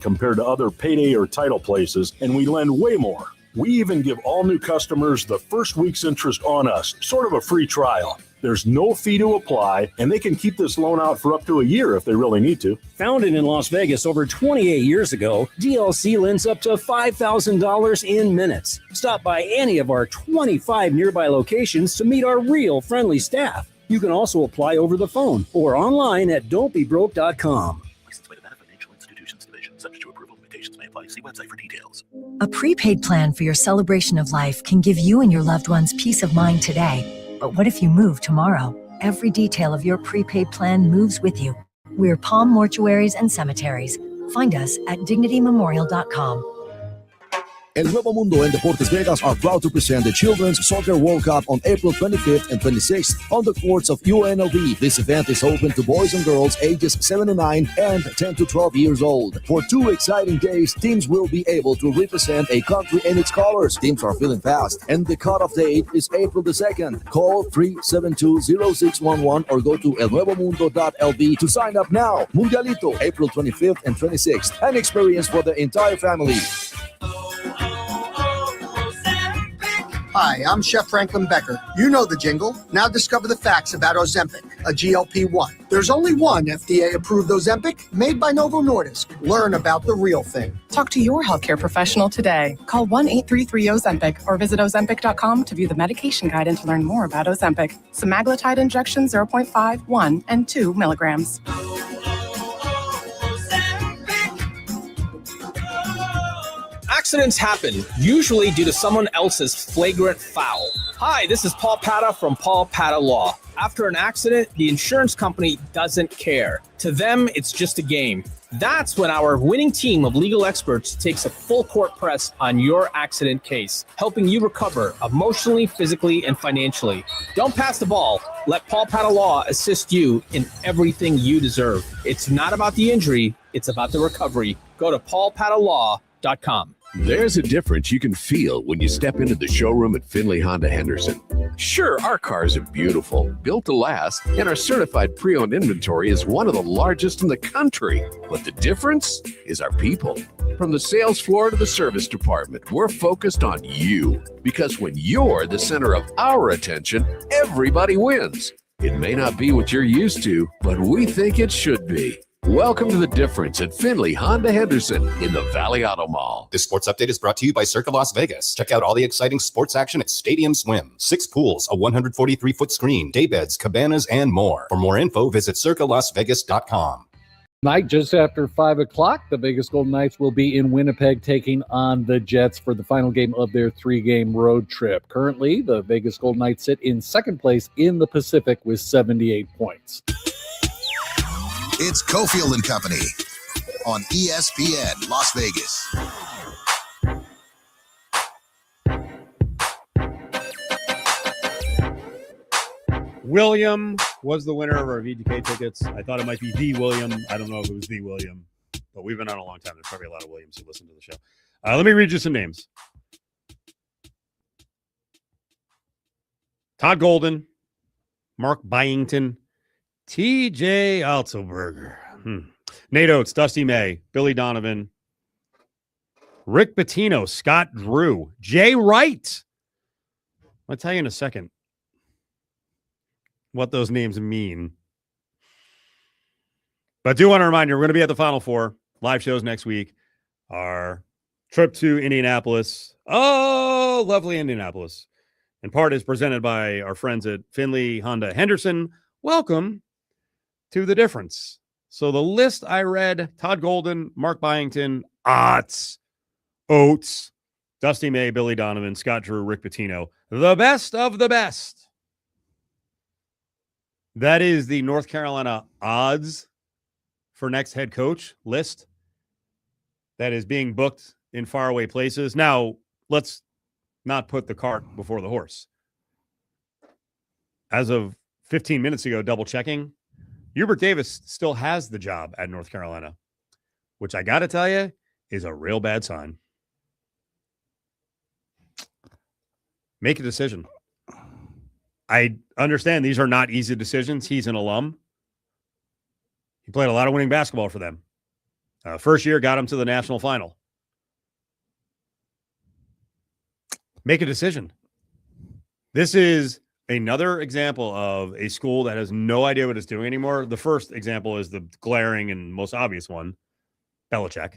compared to other payday or title places, and we lend way more. We even give all new customers the first week's interest on us, sort of a free trial. There's no fee to apply, and they can keep this loan out for up to a year if they really need to. Founded in Las Vegas over 28 years ago, DLC lends up to $5,000 in minutes. Stop by any of our 25 nearby locations to meet our real friendly staff. You can also apply over the phone or online at don'tbebroke.com. Licensed by the Nevada Financial Institutions Division. Subject to approval. Limitations may apply. See website for details. A prepaid plan for your celebration of life can give you and your loved ones peace of mind today. But what if you move tomorrow? Every detail of your prepaid plan moves with you. We're Palm Mortuaries and Cemeteries. Find us at dignitymemorial.com. El Nuevo Mundo and Deportes Vegas are proud to present the Children's Soccer World Cup on April 25th and 26th on the courts of UNLV. This event is open to boys and girls ages 7 to 9 and 10 to 12 years old. For 2 exciting days, teams will be able to represent a country in its colors. Teams are filling fast, and the cutoff date is April the 2nd. Call 372-0611 or go to elnuevomundo.lv to sign up now. Mundialito, April 25th and 26th. An experience for the entire family. Hi, I'm Chef Franklin Becker. You know the jingle. Now discover the facts about Ozempic, a GLP-1. There's only one FDA-approved Ozempic made by Novo Nordisk. Learn about the real thing. Talk to your healthcare professional today. Call 1-833-OZEMPIC or visit Ozempic.com to view the medication guide and to learn more about Ozempic. Semaglutide injection 0.5, 1, and 2 milligrams. Accidents happen, usually due to someone else's flagrant foul. Hi, this is Paul Pata from Paul Pata Law. After an accident, the insurance company doesn't care. To them, it's just a game. That's when our winning team of legal experts takes a full court press on your accident case, helping you recover emotionally, physically, and financially. Don't pass the ball. Let Paul Pata Law assist you in everything you deserve. It's not about the injury, it's about the recovery. Go to paulpatalaw.com. There's a difference you can feel when you step into the showroom at Findlay Honda Henderson. Sure, our cars are beautiful, built to last, and our certified pre-owned inventory is one of the largest in the country. But the difference is our people. From the sales floor to the service department, we're focused on you. Because when you're the center of our attention, everybody wins. It may not be what you're used to, but we think it should be. Welcome to The Difference at Findlay Honda Henderson in the Valley Auto Mall. This sports update is brought to you by Circa Las Vegas. Check out all the exciting sports action at Stadium Swim. 6 pools, a 143-foot screen, daybeds, cabanas, and more. For more info, visit circalasvegas.com. Night just after 5 o'clock, the Vegas Golden Knights will be in Winnipeg taking on the Jets for the final game of their 3-game road trip. Currently, the Vegas Golden Knights sit in second place in the Pacific with 78 points. It's Cofield and Company on ESPN Las Vegas. William was the winner of our VGK tickets. I thought it might be the William. I don't know if it was the William, but we've been on a long time. There's probably a lot of Williams who listen to the show. Let me read you some names. Todd Golden, Mark Byington, TJ Alzoberger, Nate Oates, Dusty May, Billy Donovan, Rick Pitino, Scott Drew, Jay Wright. I'll tell you in a second what those names mean. But I do want to remind you, we're going to be at the Final Four. Live shows next week. Our trip to Indianapolis. Oh, lovely Indianapolis. In part is presented by our friends at Findlay Honda Henderson. Welcome to The Difference. So the list I read, Todd Golden, Mark Byington, Oates, Dusty May, Billy Donovan, Scott Drew, Rick Pitino, the best of the best. That is the North Carolina odds for next head coach list that is being booked in faraway places. Now, let's not put the cart before the horse. As of 15 minutes ago, double checking, Hubert Davis still has the job at North Carolina, which I got to tell you is a real bad sign. Make a decision. I understand these are not easy decisions. He's an alum. He played a lot of winning basketball for them. First year got him to the national final. Make a decision. This is another example of a school that has no idea what it's doing anymore. The first example is the glaring and most obvious one, Belichick.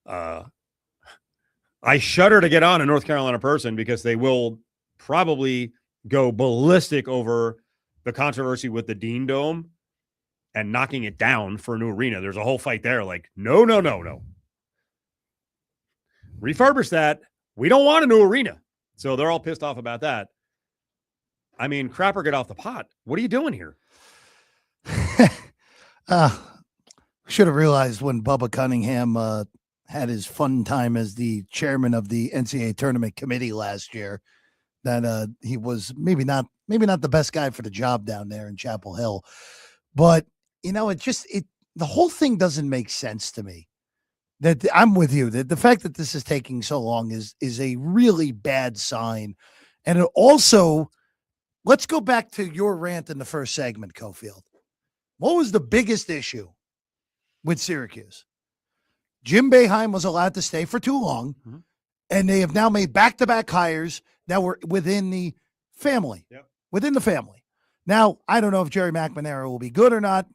I shudder to get on a North Carolina person because they will probably go ballistic over the controversy with the Dean Dome and knocking it down for a new arena. There's a whole fight there. Like, no. Refurbish that. We don't want a new arena. So they're all pissed off about that. I mean, crap or get off the pot. What are you doing here? Should have realized when Bubba Cunningham had his fun time as the chairman of the NCAA tournament committee last year that he was maybe not the best guy for the job down there in Chapel Hill. But, the whole thing doesn't make sense to me. That I'm with you. That the fact that this is taking so long is a really bad sign. And it also, let's go back to your rant in the first segment, Cofield. What was the biggest issue with Syracuse? Jim Boeheim was allowed to stay for too long, and they have now made back-to-back hires that were within the family. Yep. Within the family. Now, I don't know if Jerry McNamara will be good or not.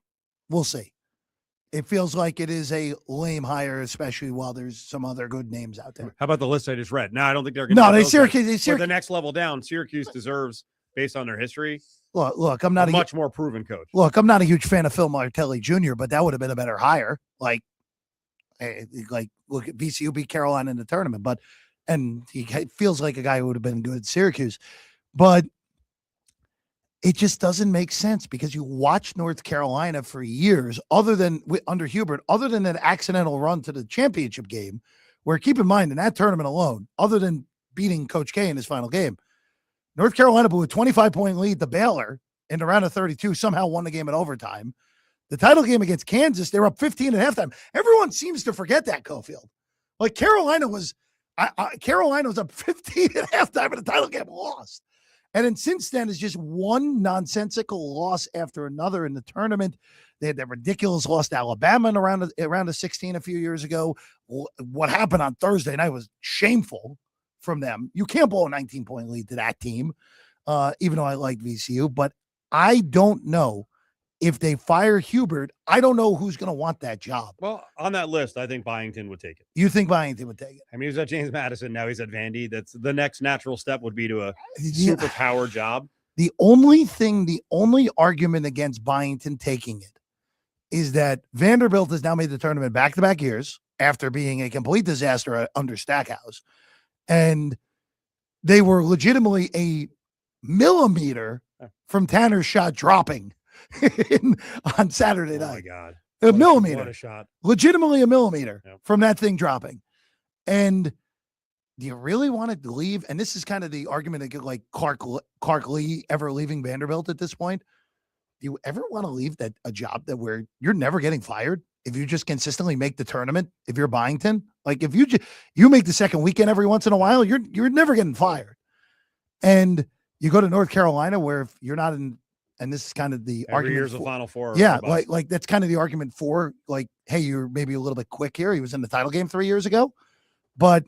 We'll see. It feels like it is a lame hire, especially while there's some other good names out there. How about the list I just read? No, I don't think they're going to. Syracuse. The next level down, Syracuse deserves, based on their hiற்கு, Look, I'm not a much more proven coach. Look, I'm not a huge fan of Phil Martelli Jr., but that would have been a better hire. Look at VCU beat Carolina in the tournament, and he feels like a guy who would have been good at Syracuse, but it just doesn't make sense because you watch North Carolina for years, under Hubert, other than an accidental run to the championship game, where, keep in mind, in that tournament alone, other than beating Coach K in his final game, North Carolina blew a 25-point lead to Baylor in the round of 32, somehow won the game in overtime. The title game against Kansas, they were up 15 at halftime. Everyone seems to forget that, Cofield. Like, Carolina was up 15 at halftime in the title game, lost. And then since then, it's just one nonsensical loss after another in the tournament. They had that ridiculous loss to Alabama in around of 16 a few years ago. What happened on Thursday night was shameful from them. You can't blow a 19-point lead to that team, even though I like VCU. But I don't know if they fire Hubert. I don't know who's going to want that job. Well, on that list, I think Byington would take it. You think Byington would take it? I mean, he was at James Madison. Now he's at Vandy. That's the next natural step would be to a superpower job. The only argument against Byington taking it is that Vanderbilt has now made the tournament back-to-back years after being a complete disaster under Stackhouse. And they were legitimately a millimeter from Tanner's shot dropping on Saturday night. Oh, my God. A millimeter. What a shot. Legitimately a millimeter from that thing dropping. And do you really want to leave? And this is kind of the argument that like Clark Lee ever leaving Vanderbilt at this point. Do you ever want to leave a job where you're never getting fired if you just consistently make the tournament? If you're Byington, like if you make the second weekend every once in a while, you're never getting fired. And you go to North Carolina where if you're not in, and this is kind of the argument. Year's the Final Four. Yeah, like that's kind of the argument for like, hey, you're maybe a little bit quick here. He was in the title game 3 years ago, but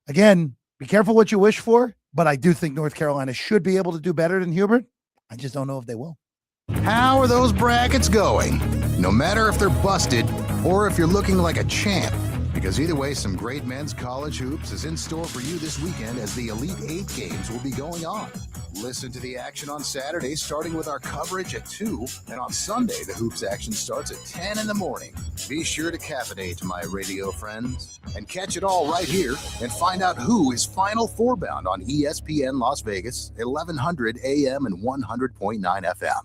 again, be careful what you wish for. But I do think North Carolina should be able to do better than Hubert. I just don't know if they will. How are those brackets going? No matter if they're busted or if you're looking like a champ, because either way, some great men's college hoops is in store for you this weekend as the Elite Eight games will be going on. Listen to the action on Saturday, starting with our coverage at 2, and on Sunday, the hoops action starts at 10 in the morning. Be sure to caffeinate, my radio friends, and catch it all right here and find out who is Final Four bound on ESPN Las Vegas, 1100 AM and 100.9 FM.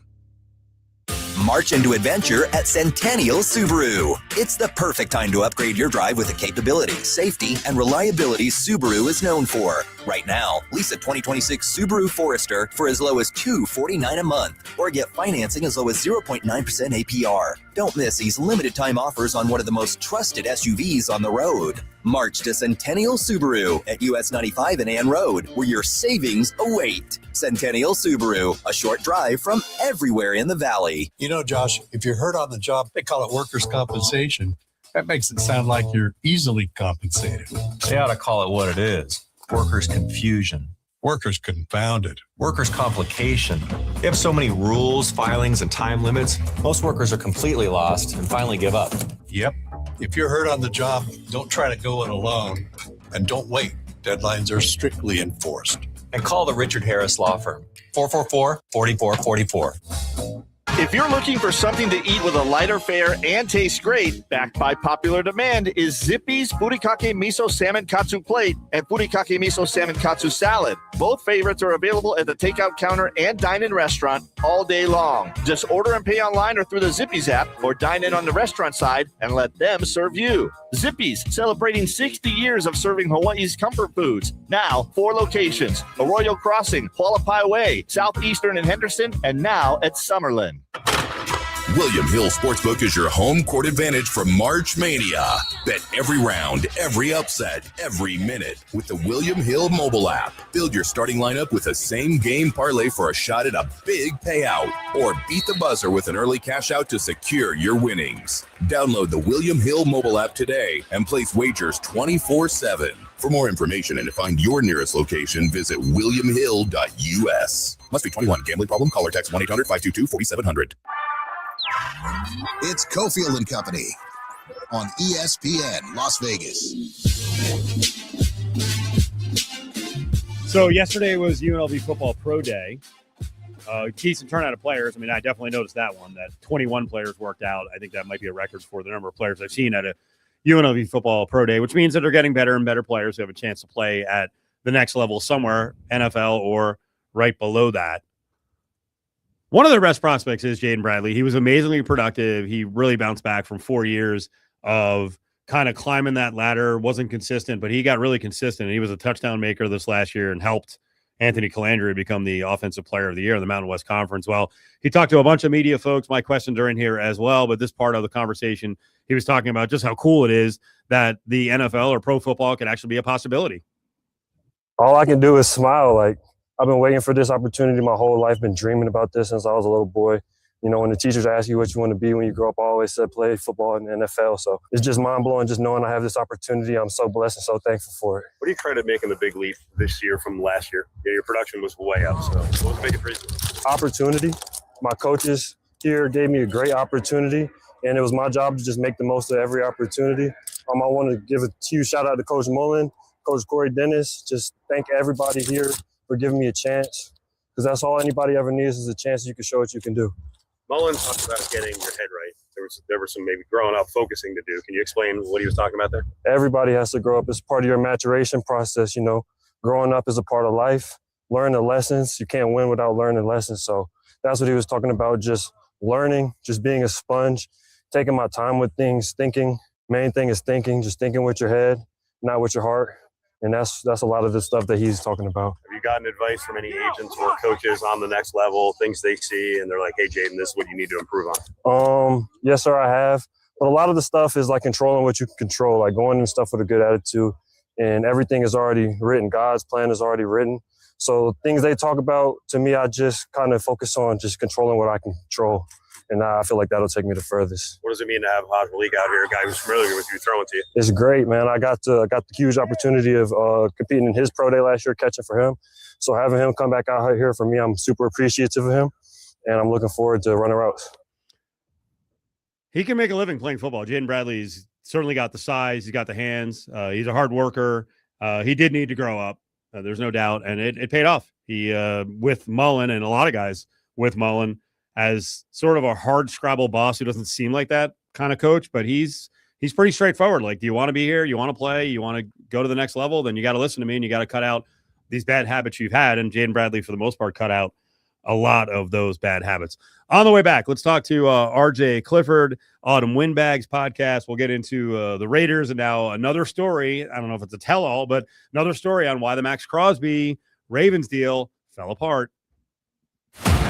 March into adventure at Centennial Subaru. It's the perfect time to upgrade your drive with the capability, safety, and reliability Subaru is known for. Right now, lease a 2026 Subaru Forester for as low as $249 a month, or get financing as low as 0.9% APR. Don't miss these limited time offers on one of the most trusted SUVs on the road. March to Centennial Subaru at US 95 and Ann Road, where your savings await. Centennial Subaru, a short drive from everywhere in the valley. You know, Josh, if you're hurt on the job, they call it workers' compensation. That makes it sound like you're easily compensated. They ought to call it what it is. Workers' confusion. Workers confounded. Workers' complication. They have so many rules, filings, and time limits. Most workers are completely lost and finally give up. Yep. If you're hurt on the job, don't try to go it alone. And don't wait. Deadlines are strictly enforced. And call the Richard Harris Law Firm. 444-4444. If you're looking for something to eat with a lighter fare and tastes great, backed by popular demand is Zippy's Furikake Miso Salmon Katsu Plate and Furikake Miso Salmon Katsu Salad. Both favorites are available at the takeout counter and dine-in restaurant all day long. Just order and pay online or through the Zippy's app, or dine in on the restaurant side and let them serve you. Zippy's, celebrating 60 years of serving Hawaii's comfort foods. Now, 4 locations: Arroyo Crossing, Hualapai Way, Southeastern in Henderson, and now at Summerlin. William Hill Sportsbook is your home court advantage for March Mania. Bet every round, every upset, every minute with the William Hill mobile app. Build your starting lineup with a same-game parlay for a shot at a big payout. Or beat the buzzer with an early cash out to secure your winnings. Download the William Hill mobile app today and place wagers 24/7. For more information and to find your nearest location, visit williamhill.us. Must be 21. Gambling problem? Call or text 1-800-522-4700. It's Cofield and Company on ESPN Las Vegas. So yesterday was UNLV football pro day. Decent turnout of players. I mean, I definitely noticed that one, that 21 players worked out. I think that might be a record for the number of players I've seen at a UNLV football pro day, which means that they're getting better and better players who have a chance to play at the next level somewhere, NFL or right below that. One of their best prospects is Jaden Bradley. He was amazingly productive. He really bounced back from 4 years of kind of climbing that ladder. Wasn't consistent, but he got really consistent. He was a touchdown maker this last year and helped Anthony Calandria become the offensive player of the year in the Mountain West Conference. Well, he talked to a bunch of media folks. My questions are in here as well, but this part of the conversation, he was talking about just how cool it is that the NFL or pro football can actually be a possibility. All I can do is smile. Like, I've been waiting for this opportunity my whole life, been dreaming about this since I was a little boy. You know, when the teachers ask you what you want to be when you grow up, I always said play football in the NFL. So it's just mind-blowing just knowing I have this opportunity. I'm so blessed and so thankful for it. What do you credit making the big leap this year from last year? Yeah, your production was way up. So what was the biggest reason? Opportunity. My coaches here gave me a great opportunity, and it was my job to just make the most of every opportunity. I want to give a huge shout-out to Coach Mullen, Coach Corey Dennis. Just thank everybody here for giving me a chance, because that's all anybody ever needs is a chance you can show what you can do. Mullen talked about getting your head right. There was some maybe growing up focusing to do. Can you explain what he was talking about there? Everybody has to grow up. It's part of your maturation process, you know. Growing up is a part of life. Learn the lessons. You can't win without learning lessons. So that's what he was talking about, just learning, just being a sponge, taking my time with things, thinking. Main thing is thinking, just thinking with your head, not with your heart. And that's a lot of the stuff that he's talking about. Have you gotten advice from any agents or coaches on the next level, things they see, and they're like, hey, Jaden, this is what you need to improve on? Yes, sir, I have. But a lot of the stuff is like controlling what you can control, like going and stuff with a good attitude. And everything is already written. God's plan is already written. So things they talk about, to me, I just kind of focus on just controlling what I can control. And I feel like that'll take me the furthest. What does it mean to have Haj Malik out here, a guy who's familiar with you throwing to you? It's great, man. I got the huge opportunity of competing in his pro day last year, catching for him. So having him come back out here for me, I'm super appreciative of him, and I'm looking forward to running routes. He can make a living playing football. Jaden Bradley's certainly got the size. He's got the hands. He's a hard worker. He did need to grow up. There's no doubt, and it paid off. He with Mullen and a lot of guys with Mullen, as sort of a hard scrabble boss who doesn't seem like that kind of coach, but he's pretty straightforward. Like, do you want to be here? You want to play? You want to go to the next level? Then you got to listen to me and you got to cut out these bad habits you've had. And Jaden Bradley, for the most part, cut out a lot of those bad habits. On the way back, let's talk to RJ Clifford, Autumn Windbags podcast. We'll get into the Raiders and now another story. I don't know if it's a tell-all, but another story on why the Max Crosby Ravens deal fell apart.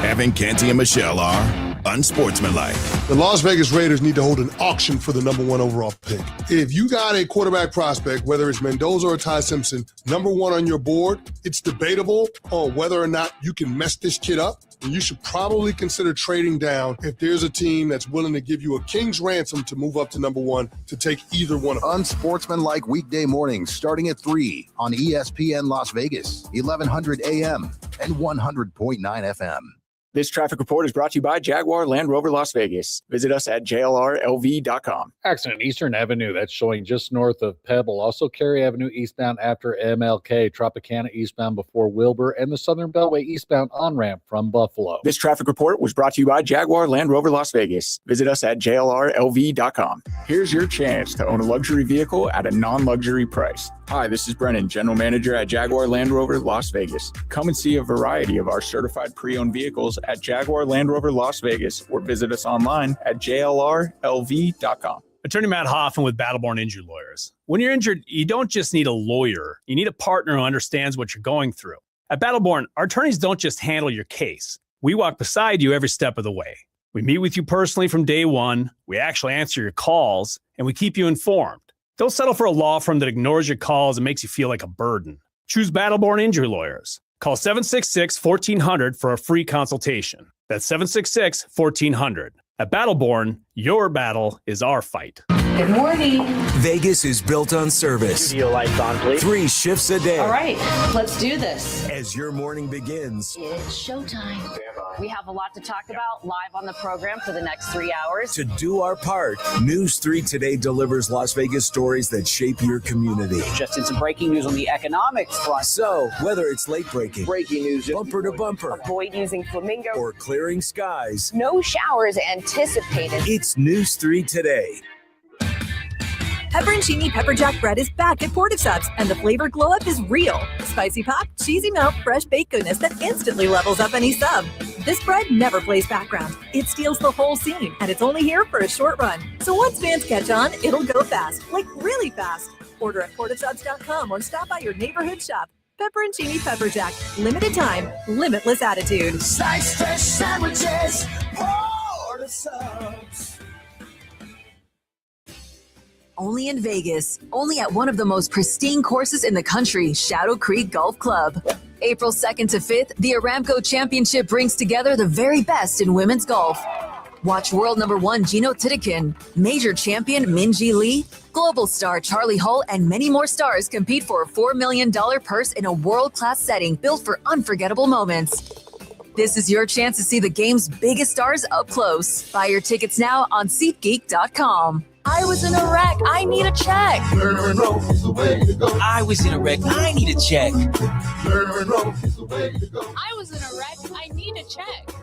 Evan, Canty, and Michelle are unsportsmanlike. The Las Vegas Raiders need to hold an auction for the number 1 overall pick. If you got a quarterback prospect, whether it's Mendoza or Ty Simpson, number 1 on your board, it's debatable on whether or not you can mess this kid up. then you should probably consider trading down if there's a team that's willing to give you a king's ransom to move up to number one to take either one of them. Unsportsmanlike weekday mornings starting at 3 on ESPN Las Vegas, 1100 AM and 100.9 FM. This traffic report is brought to you by Jaguar Land Rover Las Vegas. Visit us at jlrlv.com. Accident Eastern Avenue, that's showing just north of Pebble. Also Cary Avenue eastbound after MLK, Tropicana eastbound before Wilbur, and the Southern Beltway eastbound on-ramp from Buffalo. This traffic report was brought to you by Jaguar Land Rover Las Vegas. Visit us at jlrlv.com. Here's your chance to own a luxury vehicle at a non-luxury price. Hi, this is Brennan, General Manager at Jaguar Land Rover Las Vegas. Come and see a variety of our certified pre-owned vehicles at Jaguar Land Rover Las Vegas or visit us online at jlrlv.com. Attorney Matt Hoffman with Battleborn Injury Lawyers. When you're injured, you don't just need a lawyer. You need a partner who understands what you're going through. At Battleborn, our attorneys don't just handle your case. We walk beside you every step of the way. We meet with you personally from day one. We actually answer your calls, and we keep you informed. Don't settle for a law firm that ignores your calls and makes you feel like a burden. Choose Battleborn Injury Lawyers. Call 766-1400 for a free consultation. That's 766-1400. At Battleborn, your battle is our fight. Good morning. Vegas is built on service. Studio lights on, please. 3 shifts a day. All right, let's do this. As your morning begins, It's showtime. We have a lot to talk about live on the program for the next 3 hours. to do our part, News 3 Today delivers Las Vegas stories that shape your community. Just in some breaking news on the economics front. So, whether it's late breaking, Breaking news. bumper to bumper, Avoid using flamingo. or clearing skies, No showers anticipated. it's News 3 Today. Pepperoncini Pepper Jack bread is back at Portive Subs, and the flavor glow up is real. Spicy pop, cheesy melt, fresh baked goodness that instantly levels up any sub. This bread never plays background. It steals the whole scene, and it's only here for a short run. So once fans catch on, it'll go fast, like really fast. Order at portivesubs.com or stop by your neighborhood shop. Pepperoncini Pepper Jack. Limited time, limitless attitude. Slice fresh sandwiches, Portive Subs. Only in Vegas, only at one of the most pristine courses in the country, Shadow Creek Golf Club. April 2nd to 5th, the Aramco Championship brings together the very best in women's golf. Watch world number 1 Gino Titikin, major champion Minjee Lee, global star Charlie Hull, and many more stars compete for a $4 million purse in a world-class setting built for unforgettable moments. This is your chance to see the game's biggest stars up close. Buy your tickets now on SeatGeek.com. I was in a wreck. I need a check. I was in a wreck. I need a check. I was in a wreck. I need a check.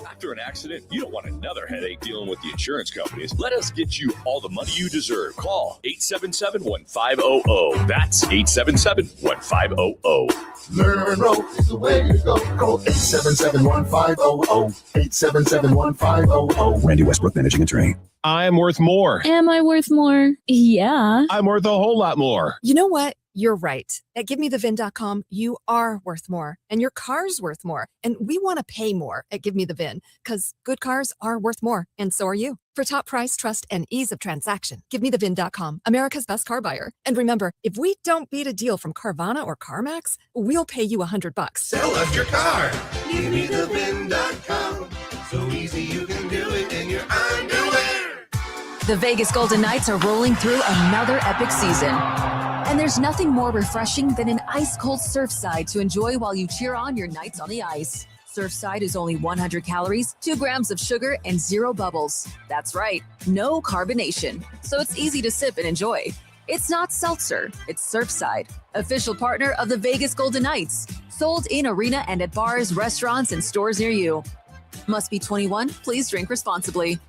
After an accident, you don't want another headache dealing with the insurance companies. Let us get you all the money you deserve. Call 877-1500. That's 877-1500. Learn and roll is the way to go. Call 877-1500. 877-1500. Randy Westbrook, managing attorney. I'm worth more. Am I worth more? Yeah. I'm worth a whole lot more. You know what? You're right. At GiveMeTheVin.com, you are worth more, and your car's worth more. And we want to pay more at Give Me the VIN, because good cars are worth more, and so are you. For top price, trust, and ease of transaction, GiveMeTheVin.com, America's best car buyer. And remember, if we don't beat a deal from Carvana or CarMax, we'll pay you $100. Sell us your car. GiveMeTheVin.com. So easy you can do it in your underwear. The Vegas Golden Knights are rolling through another epic season. And there's nothing more refreshing than an ice-cold Surfside to enjoy while you cheer on your Knights on the ice. Surfside is only 100 calories, 2 grams of sugar, and 0 bubbles. That's right, no carbonation. So it's easy to sip and enjoy. It's not seltzer, it's Surfside, official partner of the Vegas Golden Knights. Sold in arena and at bars, restaurants, and stores near you. Must be 21. Please drink responsibly.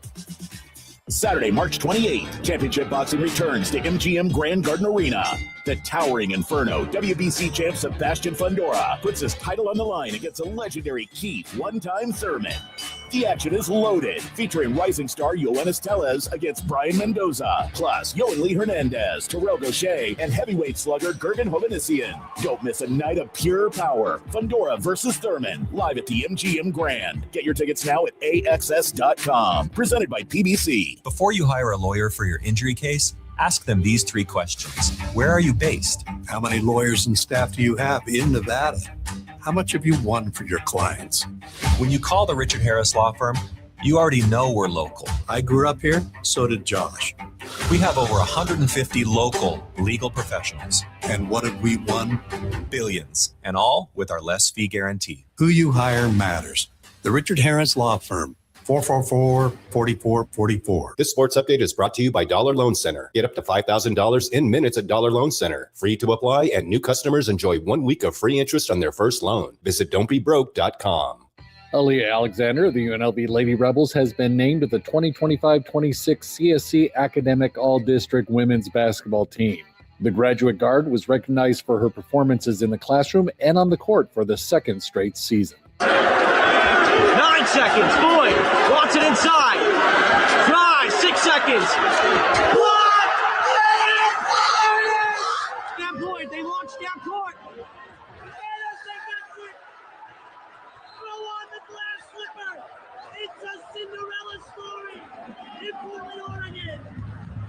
Saturday, March 28th, Championship Boxing returns to MGM Grand Garden Arena. The towering Inferno WBC champ Sebastian Fundora puts his title on the line against a legendary Keith one-time Thurman. The action is loaded, featuring rising star Yoenis Tellez against Brian Mendoza, plus Yoan Lee Hernandez, Terrell Gaucher, and heavyweight slugger Gergen Hovhannissian. Don't miss a night of pure power. Fundora versus Thurman, live at the MGM Grand. Get your tickets now at AXS.com. Presented by PBC. Before you hire a lawyer for your injury case, ask them these 3 questions. Where are you based? How many lawyers and staff do you have in Nevada? How much have you won for your clients? When you call the Richard Harris Law Firm, you already know we're local. I grew up here, so did Josh. We have over 150 local legal professionals. And what have we won? Billions, and all with our less fee guarantee. Who you hire matters. The Richard Harris Law Firm. 444-4444. This sports update is brought to you by Dollar Loan Center. Get up to $5,000 in minutes at Dollar Loan Center. Free to apply, and new customers enjoy 1 week of free interest on their first loan. Visit don'tbebroke.com. Aaliyah Alexander of the UNLV Lady Rebels has been named to the 2025-26 CSC Academic All-District Women's Basketball Team. The graduate guard was recognized for her performances in the classroom and on the court for the second straight season. 9 seconds, Boyd wants it inside. Try, 6 seconds. What? Down Boyd, they launch down court. Throw on the glass slipper. It's a Cinderella story in Portland, Oregon.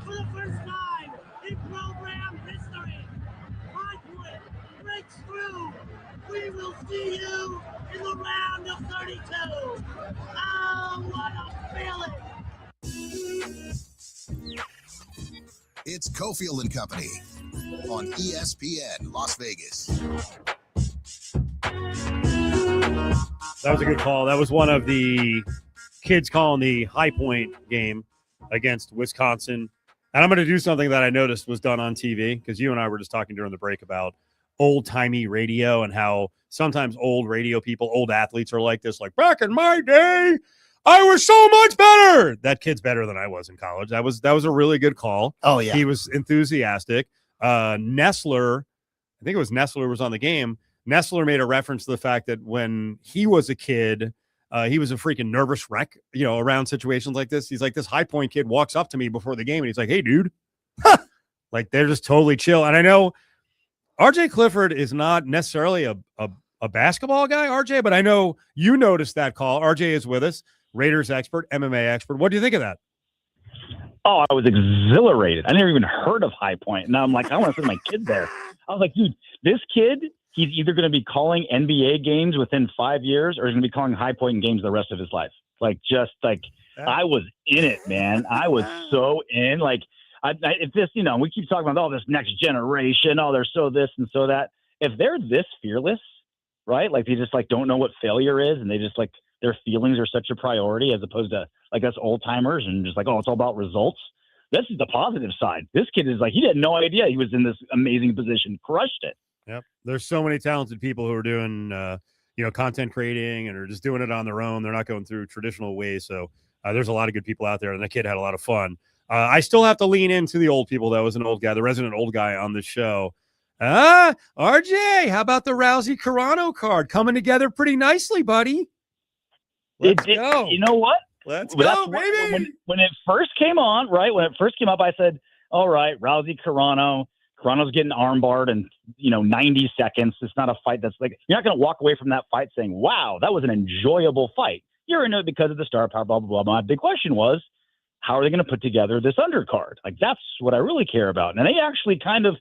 For the first time in program history, High Point breaks through. We will see you in the round of 32. Oh, what a feeling! It's Cofield and Company on ESPN Las Vegas. That was a good call. That was one of the kids calling the High Point game against Wisconsin. And I'm going to do something that I noticed was done on TV, because you and I were just talking during the break about old-timey radio and how sometimes old radio people, old athletes are like this, like, back in my day, I was so much better. That kid's better than I was in college. That was a really good call. Oh, yeah. He was enthusiastic. Nestler, I think it was Nestler was on the game. Nestler made a reference to the fact that when he was a kid, he was a freaking nervous wreck, around situations like this. He's like, this High Point kid walks up to me before the game and he's like, hey, dude. Like, they're just totally chill. And I know RJ Clifford is not necessarily a basketball guy, RJ, but I know you noticed that call. RJ is with us, Raiders expert, MMA expert. What do you think of that? Oh, I was exhilarated. I never even heard of High Point. Now I'm like, I want to send my kid there. I was like, dude, this kid, he's either going to be calling NBA games within 5 years or he's going to be calling High Point games the rest of his life. I was in it, man. I was so in. Like, if this, we keep talking about, this next generation, they're so this and so that. If they're this fearless, right? Like, they just, don't know what failure is, and they just, their feelings are such a priority as opposed to, us old-timers and just, it's all about results. This is the positive side. This kid is, he had no idea he was in this amazing position. Crushed it. Yep. There's so many talented people who are doing, content creating and are just doing it on their own. They're not going through traditional ways. So there's a lot of good people out there, and the kid had a lot of fun. I still have to lean into the old people, though, as an old guy, the resident old guy on the show. RJ, how about the Rousey Carano card? Coming together pretty nicely, buddy. Let's go. You know what? Let's go, baby. When it first came on, right? When it first came up, I said, all right, Rousey Carano. Carano's getting armbarred in, 90 seconds. It's not a fight that's you're not going to walk away from that fight saying, wow, that was an enjoyable fight. You're into it because of the star power, blah, blah, blah. My big question was, how are they going to put together this undercard? That's what I really care about. And they actually kind of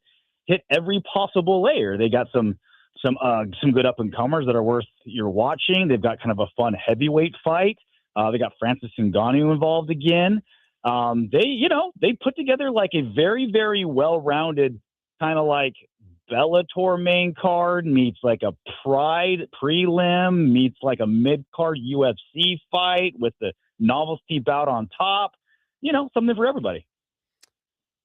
hit every possible layer. They got some good up-and-comers that are worth your watching. They've got kind of a fun heavyweight fight. They got Francis Ngannou involved again. They put together a very, very well-rounded kind of Bellator main card meets a Pride prelim meets a mid-card UFC fight with the novelty bout on top. Something for everybody.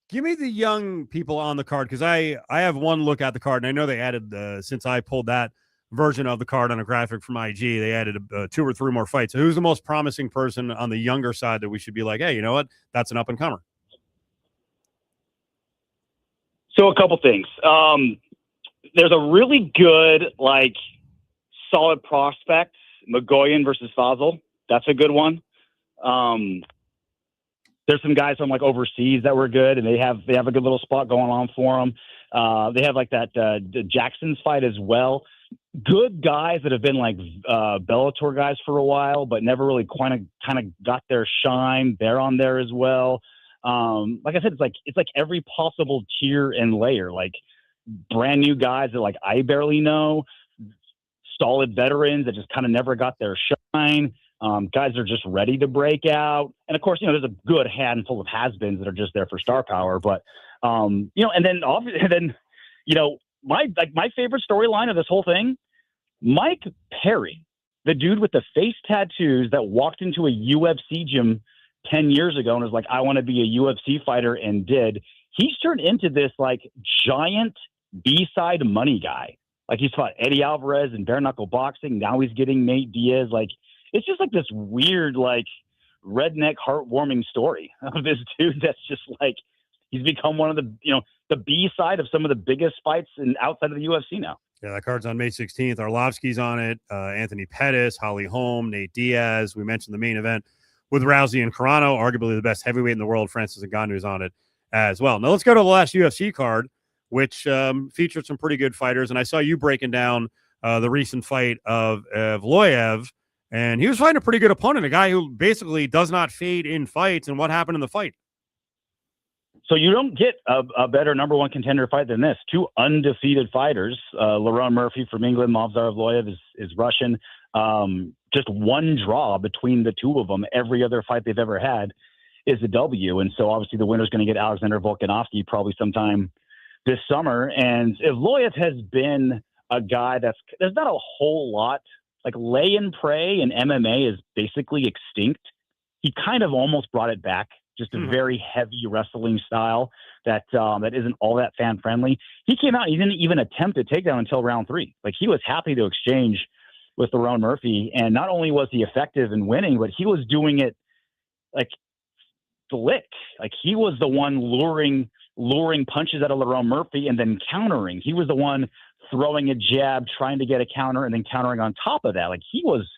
Give me the young people on the card, because I have one look at the card, and I know they added, since I pulled that version of the card on a graphic from IG, they added 2 or 3 more fights. So who's the most promising person on the younger side that we should be like, hey, you know what? That's an up-and-comer. So a couple things. There's a really good, solid prospect, Magoyan versus Fazal. That's a good one. There's some guys from overseas that were good, and they have a good little spot going on for them. They have the Jackson's fight as well. Good guys that have been Bellator guys for a while, but never really kind of got their shine. They're on there as well. Like I said, it's every possible tier and layer. Brand new guys that I barely know. solid veterans that just kind of never got their shine. Guys are just ready to break out. And of course, there's a good handful of has-beens that are just there for star power. But, and then my favorite storyline of this whole thing, Mike Perry, the dude with the face tattoos that walked into a UFC gym 10 years ago and was like, I want to be a UFC fighter and did. He's turned into this like giant B-side money guy. Like he's fought Eddie Alvarez in bare knuckle boxing. Now he's getting Nate Diaz. Like it's just like this weird, like redneck heartwarming story of this dude that's just like, he's become one of the, the B side of some of the biggest fights outside of the UFC now. Yeah, that card's on May 16th. Arlovsky's on it. Anthony Pettis, Holly Holm, Nate Diaz. We mentioned the main event with Rousey and Carano, arguably the best heavyweight in the world. Francis Ngannou's on it as well. Now let's go to the last UFC card, which featured some pretty good fighters. And I saw you breaking down the recent fight of Evloev, and he was fighting a pretty good opponent, a guy who basically does not fade in fights. And what happened in the fight? So you don't get a better number one contender fight than this. Two undefeated fighters, Lerone Murphy from England, Movsar Evloev is Russian. Just one draw between the two of them. Every other fight they've ever had is a W. And so obviously the winner's going to get Alexander Volkanovski probably sometime this summer. And Evloev has been a guy there's not a whole lot. Like lay and pray in MMA is basically extinct. He kind of almost brought it back. Just a very heavy wrestling style that isn't all that fan friendly. He came out, he didn't even attempt a takedown until round 3. Like he was happy to exchange with Lerone Murphy, and not only was he effective in winning, but he was doing it like slick. Like he was the one luring punches out of Lerone Murphy and then countering. He was the one throwing a jab, trying to get a counter, and then countering on top of that. Like he was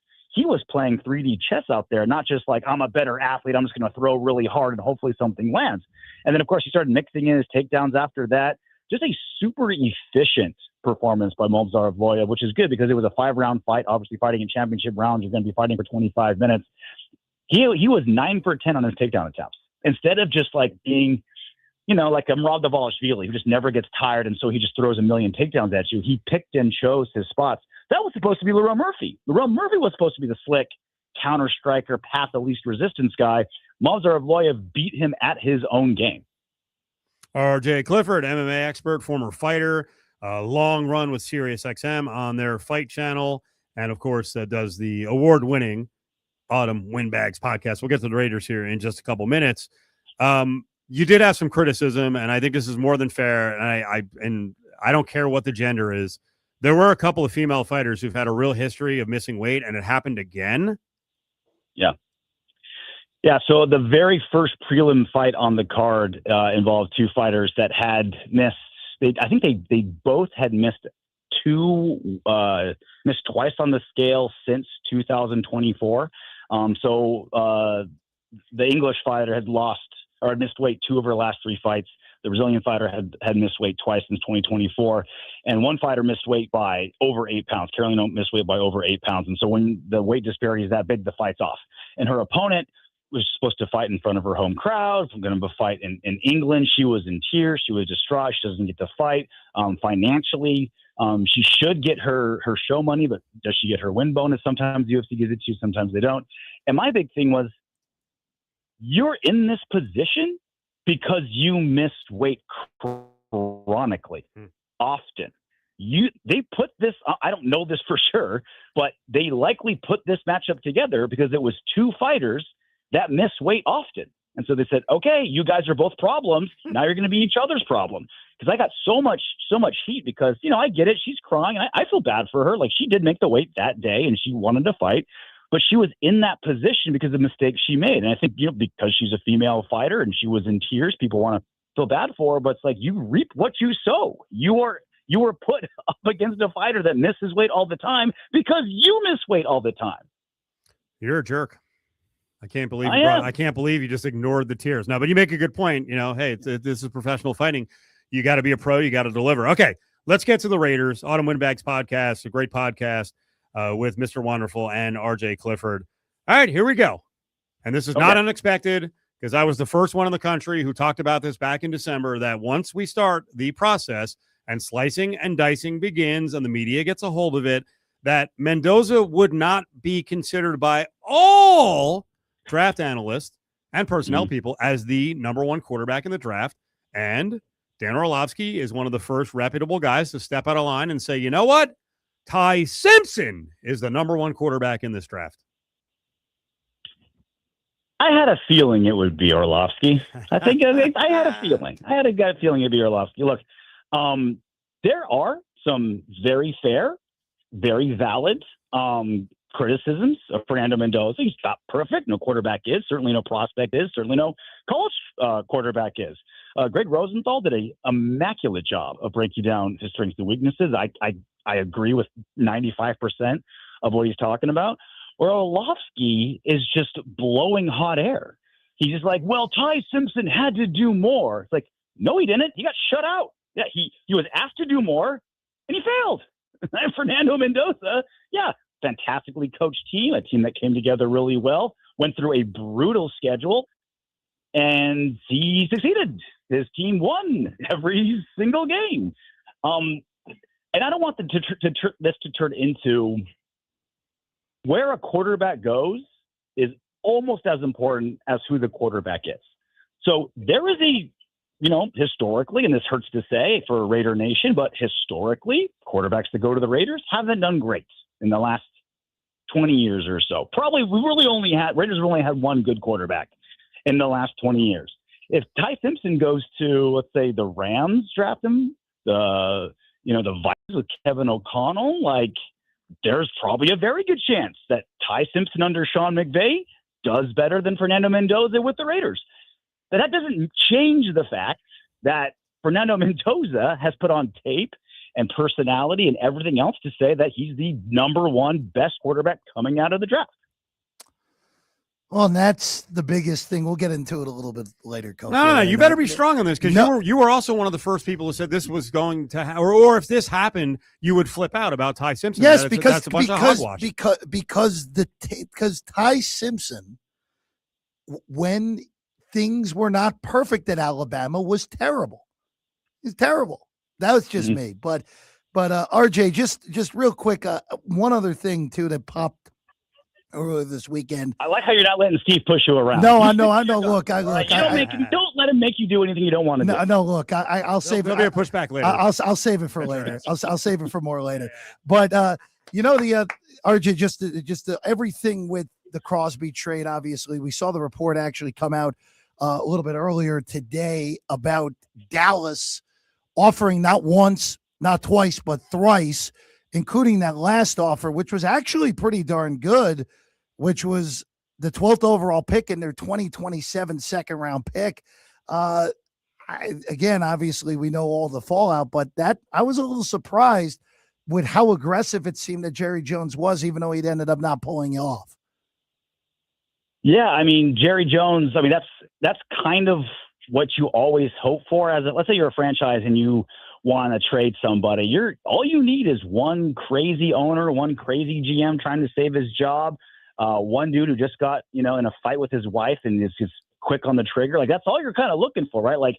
playing 3D chess out there, not just like, I'm a better athlete, I'm just going to throw really hard and hopefully something lands. And then, of course, he started mixing in his takedowns after that. Just a super efficient performance by Movsar Evloev, which is good because it was a 5-round fight. Obviously, fighting in championship rounds, you're going to be fighting for 25 minutes. He was 9 for 10 on his takedown attempts. Instead of just like being, like Murad Dvalishvili, who just never gets tired, and so he just throws a million takedowns at you. He picked and chose his spots. That was supposed to be Lerone Murphy. Lerone Murphy was supposed to be the slick counter striker, path of least resistance guy. Movsar Evloev beat him at his own game. RJ Clifford, MMA expert, former fighter, long run with SiriusXM on their fight channel, and of course does the award-winning Autumn Windbags podcast. We'll get to the Raiders here in just a couple minutes. You did have some criticism, and I think this is more than fair. And I don't care what the gender is. There were a couple of female fighters who've had a real history of missing weight, and it happened again. Yeah. Yeah, so the very first prelim fight on the card involved two fighters that had missed. I think they both had missed twice on the scale since 2024. So the English fighter had missed weight 2 of her last 3 fights. The Brazilian fighter had missed weight twice since 2024, and one fighter missed weight by over 8 pounds. Carolina missed weight by over 8 pounds. And so when the weight disparity is that big, the fight's off. And her opponent was supposed to fight in front of her home crowd. We're going to fight in England. She was in tears. She was distraught. She doesn't get to fight. Financially, she should get her show money, but does she get her win bonus? Sometimes the UFC gives it to you, sometimes they don't. And my big thing was, you're in this position because you missed weight chronically, often. They put this, I don't know this for sure, but they likely put this matchup together because it was 2 fighters that miss weight often. And so they said, okay, you guys are both problems. Now you're going to be each other's problem. Because I got so much heat because, I get it. She's crying. I feel bad for her. Like, she did make the weight that day and she wanted to fight, but she was in that position because of mistakes she made. And I think, because she's a female fighter and she was in tears, people want to feel bad for her, but it's like, you reap what you sow. You were put up against a fighter that misses weight all the time because you miss weight all the time. You're a jerk. I can't believe you just ignored the tears. No, but you make a good point. Hey, this is professional fighting. You got to be a pro. You got to deliver. Okay, let's get to the Raiders. Autumn Windbags podcast, a great podcast with Mr. Wonderful and RJ Clifford. All right, here we go. And this is not unexpected because I was the first one in the country who talked about this back in December, that once we start the process and slicing and dicing begins and the media gets a hold of it, that Mendoza would not be considered by all draft analysts and personnel people as the number one quarterback in the draft. And Dan Orlovsky is one of the first reputable guys to step out of line and say, you know what? Ty Simpson is the number one quarterback in this draft. I had a feeling it would be Orlovsky. I had a feeling. I had a gut feeling it'd be Orlovsky. Look, there are some very fair, very valid criticisms of Fernando Mendoza. He's not perfect. No quarterback is. Certainly no prospect is. Certainly no college quarterback is. Greg Rosenthal did an immaculate job of breaking down his strengths and weaknesses. I agree with 95% of what he's talking about. Where Orlovsky is just blowing hot air. He's just like, well, Ty Simpson had to do more. It's like, no, he didn't. He got shut out. Yeah, he was asked to do more, and he failed. And Fernando Mendoza, yeah, fantastically coached team, a team that came together really well, went through a brutal schedule, and he succeeded. His team won every single game. And I don't want this to turn into where a quarterback goes is almost as important as who the quarterback is. So there is historically, and this hurts to say for Raider Nation, but historically, quarterbacks that go to the Raiders haven't done great in the last 20 years or so. Probably Raiders have only had one good quarterback in the last 20 years. If Ty Simpson goes to, let's say, the Rams draft him, the Vikings with Kevin O'Connell, there's probably a very good chance that Ty Simpson under Sean McVay does better than Fernando Mendoza with the Raiders. But that doesn't change the fact that Fernando Mendoza has put on tape and personality and everything else to say that he's the number one best quarterback coming out of the draft. Well, and that's the biggest thing. We'll get into it a little bit later, Coach. No, you better be strong on this because you were also one of the first people who said this was going to or if this happened, you would flip out about Ty Simpson. Yes, that's a bunch of hogwash. Because Ty Simpson, when things were not perfect at Alabama, was terrible. He's terrible. That was just me. But RJ, just real quick, one other thing too that popped earlier this weekend. I like how you're not letting Steve push you around. No, I know. Look, don't let him make you do anything you don't want to do. No, look, I'll save it. There'll be a pushback later. I'll save it for later. I'll save it for more later. But the RJ, just everything with the Crosby trade. Obviously, we saw the report actually come out a little bit earlier today about Dallas offering not once, not twice, but thrice, including that last offer, which was actually pretty darn good, which was the 12th overall pick in their 2027 second-round pick. Again, obviously, we know all the fallout, but I was a little surprised with how aggressive it seemed that Jerry Jones was, even though he'd ended up not pulling it off. Yeah, I mean, Jerry Jones, that's kind of what you always hope for. Let's say you're a franchise and you want to trade somebody, all you need is one crazy owner, one crazy GM trying to save his job, one dude who just got in a fight with his wife and is just quick on the trigger. That's all you're kind of looking for, right?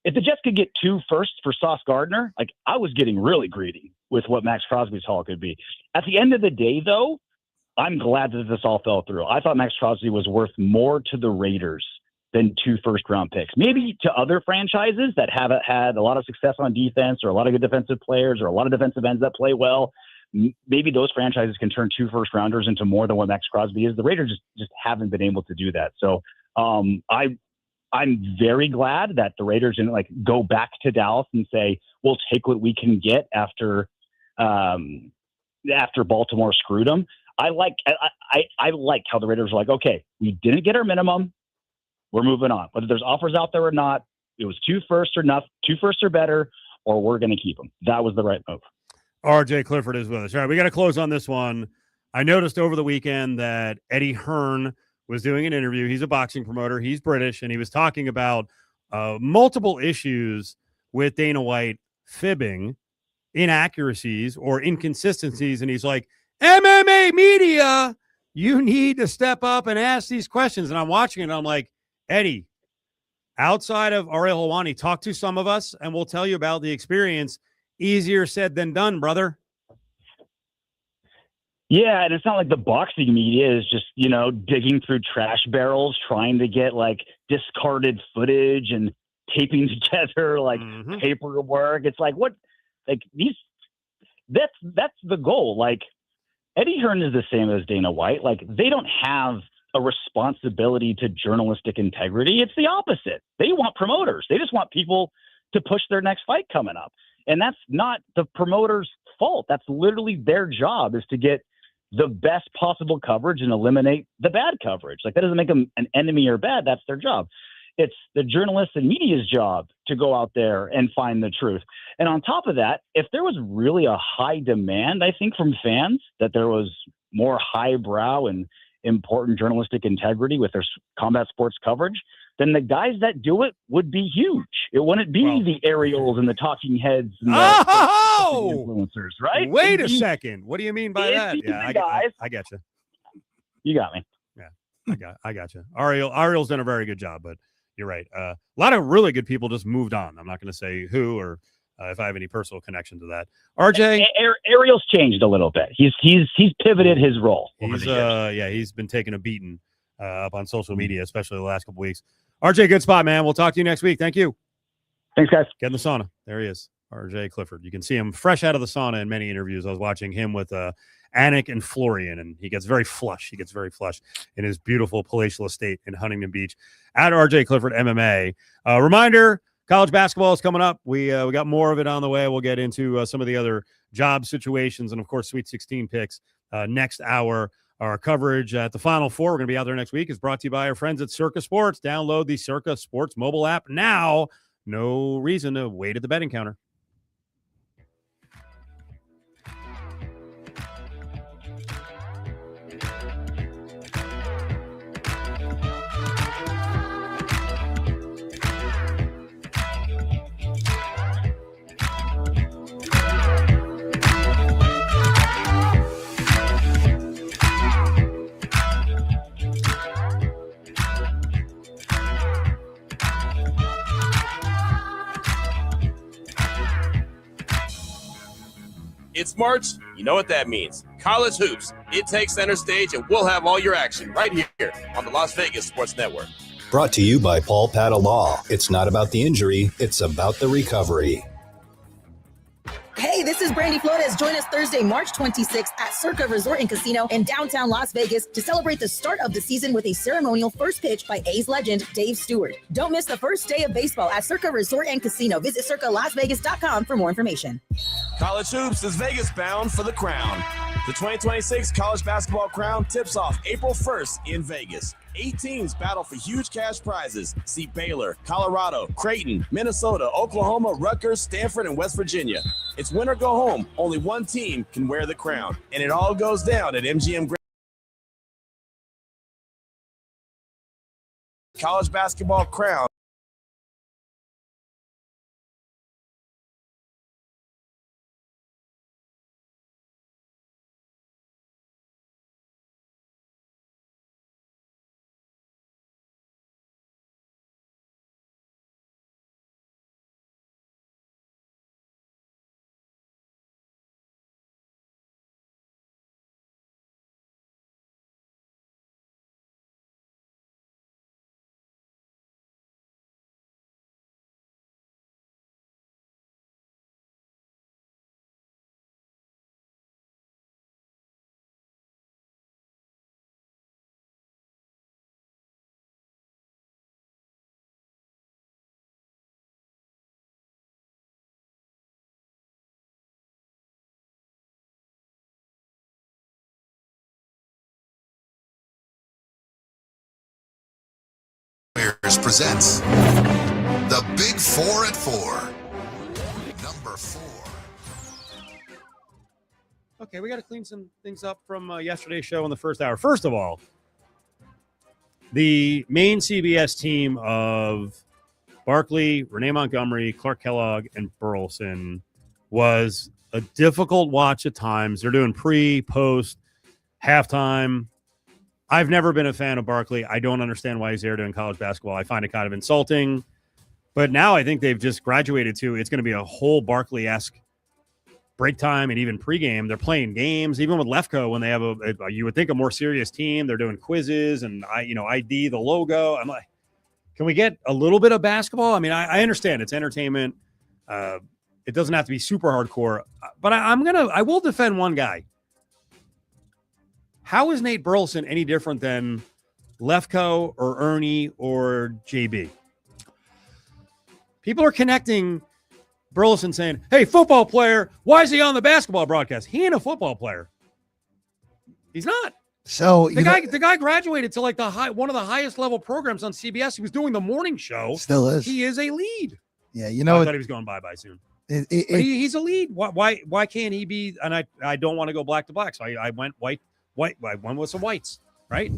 If the Jets could get 2 firsts for Sauce Gardner, I was getting really greedy with what Max Crosby's haul could be. At the end of the day, though, I'm glad that this all fell through. I thought Max Crosby was worth more to the Raiders than 2 first-round picks. Maybe to other franchises that haven't had a lot of success on defense or a lot of good defensive players or a lot of defensive ends that play well, maybe those franchises can turn 2 first-rounders into more than what Max Crosby is. The Raiders just haven't been able to do that. So I'm very glad that the Raiders didn't go back to Dallas and say, we'll take what we can get after Baltimore screwed them. I like how the Raiders were okay, we didn't get our minimum. We're moving on. Whether there's offers out there or not, it was 2 firsts or nothing, 2 firsts or better, or we're going to keep them. That was the right move. RJ Clifford is with us. All right, we got to close on this one. I noticed over the weekend that Eddie Hearn was doing an interview. He's a boxing promoter. He's British, and he was talking about multiple issues with Dana White fibbing, inaccuracies, or inconsistencies. And he's like, MMA media, you need to step up and ask these questions. And I'm watching it, and I'm like, Eddie, outside of Ariel Helwani, talk to some of us, and we'll tell you about the experience. Easier said than done, brother. Yeah, and it's not like the boxing media is just, digging through trash barrels trying to get like discarded footage and taping together like paperwork. It's like that's the goal. Like Eddie Hearn is the same as Dana White. Like they don't have a responsibility to journalistic integrity. It's the opposite. They want promoters. They just want people to push their next fight coming up. And that's not the promoter's fault. That's literally their job, is to get the best possible coverage and eliminate the bad coverage. Like that doesn't make them an enemy or bad. That's their job. It's the journalists and media's job to go out there and find the truth. And on top of that, if there was really a high demand, I think, from fans, that there was more highbrow and important journalistic integrity with their combat sports coverage, then the guys that do it would be huge. It wouldn't be the Ariels and the talking heads and the influencers, right? Wait a second. What do you mean by that? Yeah, I got you. You got me. Yeah, I got you. Ariel's done a very good job, but you're right. A lot of really good people just moved on. I'm not going to say who or if I have any personal connection to that. RJ, Ariel's changed a little bit. He's pivoted his role. He's been taking a beating up on social media, especially the last couple weeks. RJ, good spot, man. We'll talk to you next week. Thank you. Thanks, guys. Get in the sauna. There he is, RJ Clifford. You can see him fresh out of the sauna in many interviews. I was watching him with Anik and Florian, and he gets very flush. He gets very flush in his beautiful palatial estate in Huntington Beach. At RJ Clifford MMA. Reminder, college basketball is coming up. We got more of it on the way. We'll get into some of the other job situations and, of course, Sweet 16 picks next hour. Our coverage at the Final Four, we're going to be out there next week, is brought to you by our friends at Circa Sports. Download the Circa Sports mobile app now. No reason to wait at the betting counter. It's March. You know what that means. College hoops. It takes center stage, and we'll have all your action right here on the Las Vegas Sports Network. Brought to you by Paul Pata Law. It's not about the injury, it's about the recovery. Hey, this is Brandy Flores. Join us Thursday, March 26th at Circa Resort and Casino in downtown Las Vegas to celebrate the start of the season with a ceremonial first pitch by A's legend Dave Stewart. Don't miss the first day of baseball at Circa Resort and Casino. Visit circalasvegas.com for more information. College hoops is Vegas bound for the crown. The 2026 College Basketball Crown tips off April 1st in Vegas. 8 teams battle for huge cash prizes. See Baylor, Colorado, Creighton, Minnesota, Oklahoma, Rutgers, Stanford, and West Virginia. It's win or go home. Only one team can wear the crown. And it all goes down at MGM Grand. College Basketball Crown. Presents the Big 4 at 4. Number 4. Okay, we got to clean some things up from yesterday's show in the first hour. First of all, the main CBS team of Barkley, Renee Montgomery, Clark Kellogg, and Burleson was a difficult watch at times. They're doing pre, post, halftime. I've never been a fan of Barkley. I don't understand why he's there doing college basketball. I find it kind of insulting. But now I think they've just graduated to it's going to be a whole Barkley-esque break time and even pregame, they're playing games. Even with Lefko, when they have you would think a more serious team, they're doing quizzes and ID the logo. I'm like, can we get a little bit of basketball? I mean, I understand it's entertainment. It doesn't have to be super hardcore, but I will defend one guy. How is Nate Burleson any different than Lefko or Ernie or JB? People are connecting Burleson saying, hey, football player, why is he on the basketball broadcast? He ain't a football player. He's not. So the guy graduated to like one of the highest level programs on CBS. He was doing the morning show. Still is. He is a lead. Yeah, I thought he was going bye-bye soon. He's a lead. Why can't he be? And I don't want to go black to black, so I went white. I went with some whites, right?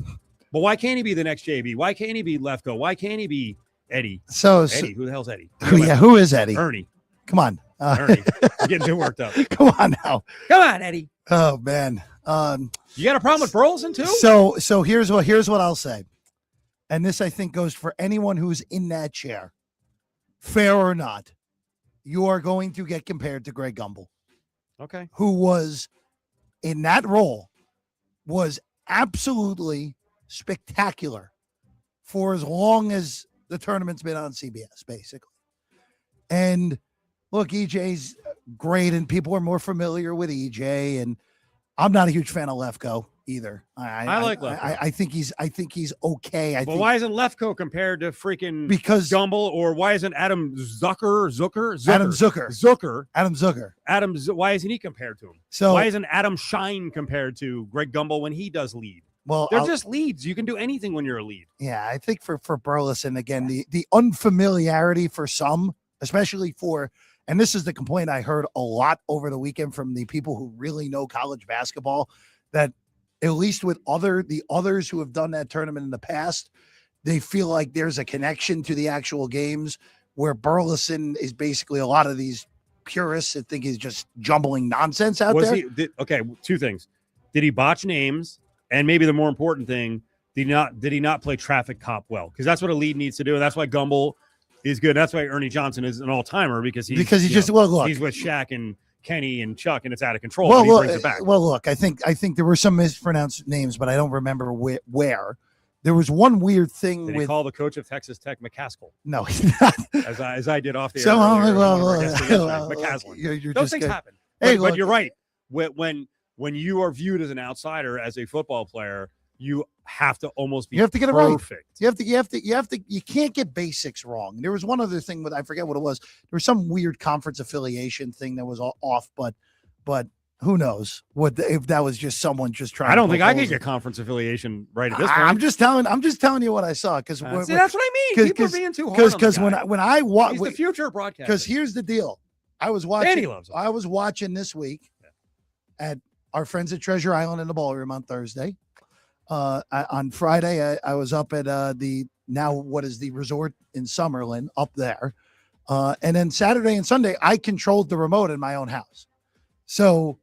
But why can't he be the next JB? Why can't he be Lefko? Why can't he be Eddie? Eddie, who the hell's Eddie? Who is Eddie? Ernie. Come on. Ernie. You're getting too worked up. Come on now. Come on, Eddie. Oh man. You got a problem with Burleson too? So here's what I'll say. And this I think goes for anyone who's in that chair. Fair or not, you are going to get compared to Greg Gumbel. Okay. Who was in that role was absolutely spectacular for as long as the tournament's been on CBS, basically. And look, EJ's great, and people are more familiar with EJ, and I'm not a huge fan of Lefko either. I like Lefko. I think he's okay. Well, why isn't Lefko compared to freaking because Gumbel, or why isn't Adam Zucker? Why isn't he compared to him? So why isn't Adam Shine compared to Greg Gumbel when he does lead? Well, they're just leads. You can do anything when you're a lead. Yeah, I think for Burleson, again, the unfamiliarity for some, especially for, and this is the complaint I heard a lot over the weekend from the people who really know college basketball, that at least with the others who have done that tournament in the past, they feel like there's a connection to the actual games, where Burleson is basically a lot of these purists that think he's just jumbling nonsense out there. Okay, two things. Did he botch names? And maybe the more important thing, did he not play traffic cop well? Because that's what a lead needs to do. And that's why Gumbel is good. That's why Ernie Johnson is an all-timer, because he's with Shaq and Kenny and Chuck, and it's out of control. Well, he brings it back. Well, look, I think there were some mispronounced names, but I don't remember where. There was one weird thing Did he call the coach of Texas Tech McCaskill? No, he's not. As I did off the air. So, McCaslin. Those things happen. But you're right. When you are viewed as an outsider, as a football player, you have to almost be you have to get perfect. It right. You can't get basics wrong. There was one other thing, I forget what it was. There was some weird conference affiliation thing that was off, but who knows if that was just someone just trying. I don't think I can get conference affiliation right at this point. I'm just telling you what I saw, because that's what I mean. People are being too hard. Because when I watch, he's the future broadcaster. Because here's the deal, I was watching this week at our friends at Treasure Island in the ballroom on Thursday. On Friday, I was up at what is the resort in Summerlin up there. And then Saturday and Sunday, I controlled the remote in my own house. So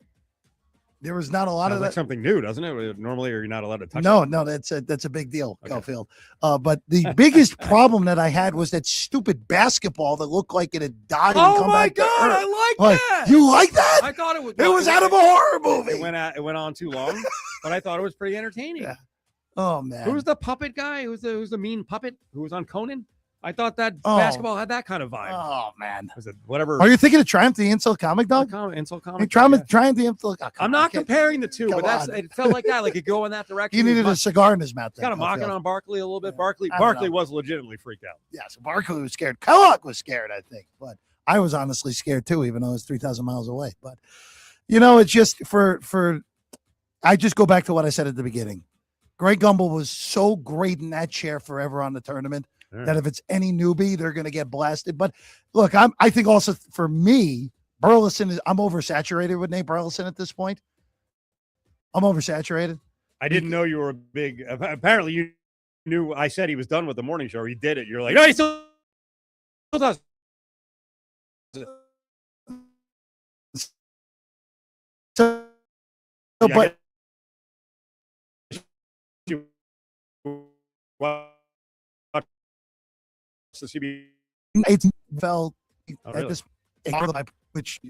there was not a lot of that. Something new, doesn't it? Normally, you're not allowed to touch No, it. that's a big deal, okay. Garfield. But the biggest problem that I had was that stupid basketball that looked like it had died and come back. Oh my God, I like that. You like that? I thought it was. It was out of a horror movie. It went on too long, but I thought it was pretty entertaining. Yeah. Oh man, who's the puppet guy? Who's the mean puppet who was on Conan? I thought that basketball had that kind of vibe. Oh man, was it whatever? Are you thinking of Triumph the Insult Comic Dog? Insult Comic. Triumph the Insult. I'm not comparing the two, but it felt like that. Like it go in that direction. He needed a cigar in his mouth. Kind of mocking on Barkley a little bit. Yeah. Barkley was legitimately freaked out. Yeah, so Barkley was scared. Kellogg was scared, I think, but I was honestly scared too, even though I was 3,000 miles away. But it's just for. I just go back to what I said at the beginning. Greg Gumbel was so great in that chair forever on the tournament. That if it's any newbie, they're going to get blasted. But look, I think also for me, Burleson I'm oversaturated with Nate Burleson at this point. I'm oversaturated. I didn't know you were a big. Apparently, you knew. I said he was done with the morning show. He did it. You're like, no, he still does. But. The CBB. It fell really? at this which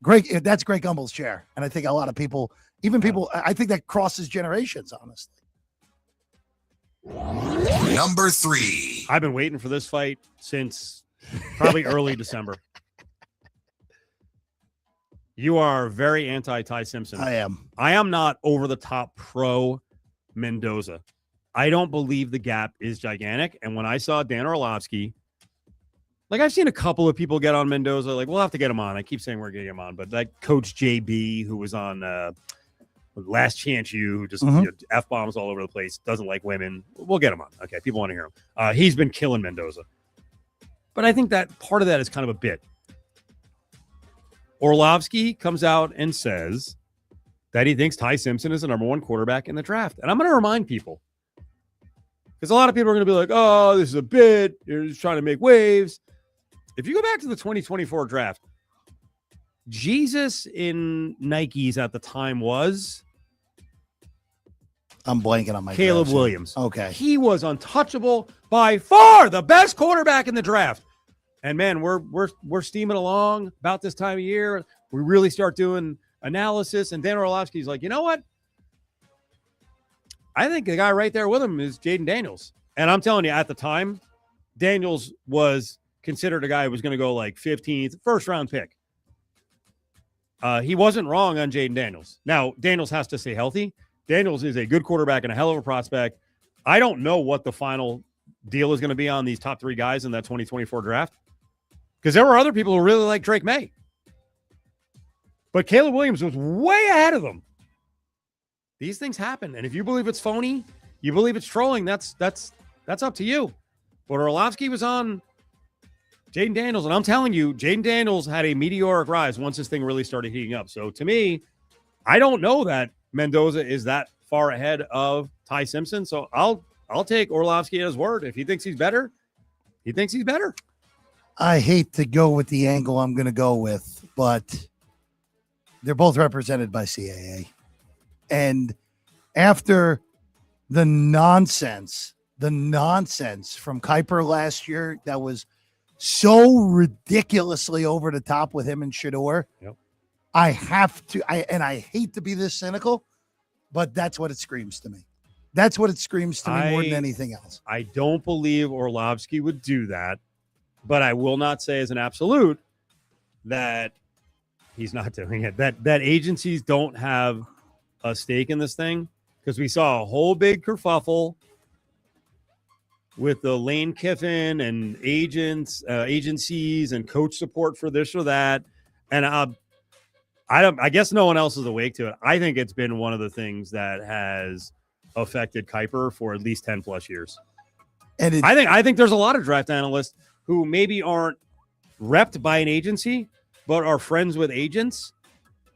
Greg, that's Greg Gumbel's chair, and I think a lot of people, I think that crosses generations. Honestly, Number 3. I've been waiting for this fight since probably early December. You are very anti-Ty Simpson. I am. I am not over the top pro Mendoza. I don't believe the gap is gigantic. And when I saw Dan Orlovsky, like I've seen a couple of people get on Mendoza, like we'll have to get him on. I keep saying we're getting him on, but like Coach JB, who was on Last Chance U, who just F-bombs all over the place, doesn't like women. We'll get him on. Okay, people want to hear him. He's been killing Mendoza. But I think that part of that is kind of a bit. Orlovsky comes out and says that he thinks Ty Simpson is the number 1 quarterback in the draft. And I'm going to remind people, because a lot of people are going to be like, oh, this is a bit. You're just trying to make waves. If you go back to the 2024 draft, Jesus in Nikes at the time was... I'm blanking on my Caleb draft, Williams. Okay. He was untouchable, by far the best quarterback in the draft. And man, we're steaming along about this time of year. We really start doing analysis, and Dan Orlovsky's like, you know what? I think the guy right there with him is Jaden Daniels. And I'm telling you, at the time, Daniels was considered a guy who was going to go like 15th, first round pick. He wasn't wrong on Jaden Daniels. Now, Daniels has to stay healthy. Daniels is a good quarterback and a hell of a prospect. I don't know what the final deal is going to be on these top 3 guys in that 2024 draft, because there were other people who really like Drake May. But Caleb Williams was way ahead of them. These things happen. And if you believe it's phony, you believe it's trolling, that's up to you. But Orlovsky was on Jaden Daniels, and I'm telling you, Jaden Daniels had a meteoric rise once this thing really started heating up. So to me, I don't know that Mendoza is that far ahead of Ty Simpson. So I'll take Orlovsky at his word. If he thinks he's better, he thinks he's better. I hate to go with the angle I'm going to go with, but they're both represented by CAA. And after the nonsense from Kuiper last year that was so ridiculously over the top with him and Shador, I have to, I hate to be this cynical, but that's what it screams to me. That's what it screams to me more than anything else. I don't believe Orlovsky would do that, but I will not say as an absolute that he's not doing it. That agencies don't have a stake in this thing, because we saw a whole big kerfuffle with the Lane Kiffin and agencies and coach support for this or that. And I guess no one else is awake to it. I think it's been one of the things that has affected Kuiper for at least 10 plus years. And I think there's a lot of draft analysts who maybe aren't repped by an agency, but are friends with agents,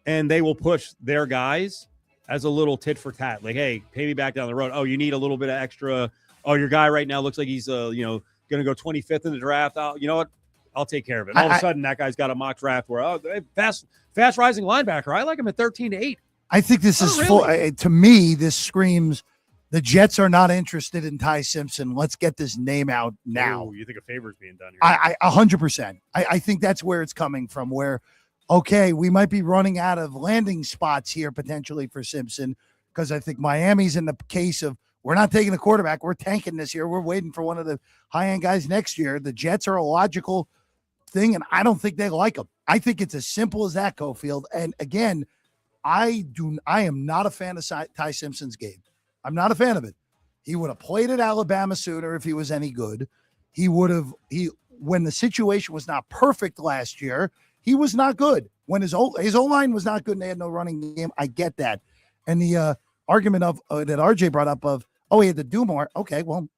and they will push their guys as a little tit for tat. Like, hey, pay me back down the road. Oh, you need a little bit of extra. Oh, your guy right now looks like he's going to go 25th in the draft. You know what? I'll take care of it. All of a sudden, that guy's got a mock draft where fast rising linebacker. I like him at 13-8. I think this is really. To me, this screams the Jets are not interested in Ty Simpson. Let's get this name out now. Ooh, you think a favor's being done here? 100%. I think that's where it's coming from, where, okay, we might be running out of landing spots here potentially for Simpson, because I think Miami's in the case of, we're not taking a quarterback. We're tanking this year. We're waiting for one of the high-end guys next year. The Jets are a logical thing, and I don't think they like him. I think it's as simple as that, Cofield. And again, I am not a fan of Ty Simpson's game. I'm not a fan of it. He would have played at Alabama sooner if he was any good. When the situation was not perfect last year, he was not good. When his O-line was not good and they had no running game, I get that. And the argument of that RJ brought up of, he had to do more. Okay, well,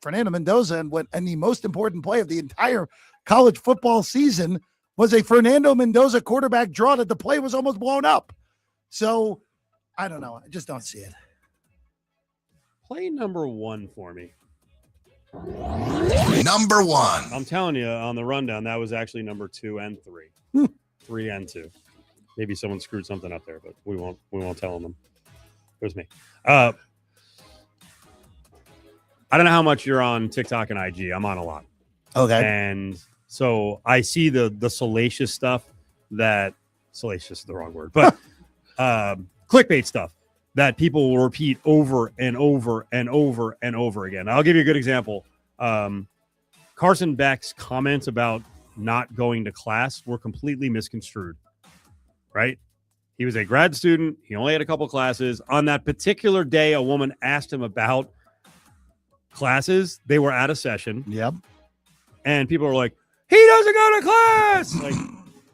Fernando Mendoza and the most important play of the entire college football season was a Fernando Mendoza quarterback draw that the play was almost blown up. So I don't know. I just don't see it. Play number 1 for me. Number 1. I'm telling you, on the rundown, that was actually number 2 and 3. 3 and 2. Maybe someone screwed something up there, but we won't tell them. It was me. I don't know how much you're on TikTok and IG. I'm on a lot. Okay. And so I see the salacious stuff that salacious is the wrong word, but clickbait stuff that people will repeat over and over and over and over again. I'll give you a good example. Carson Beck's comments about not going to class were completely misconstrued, right? He was a grad student. He only had a couple classes. On that particular day, a woman asked him about classes. They were at a session. Yep. And people were like, he doesn't go to class. Like,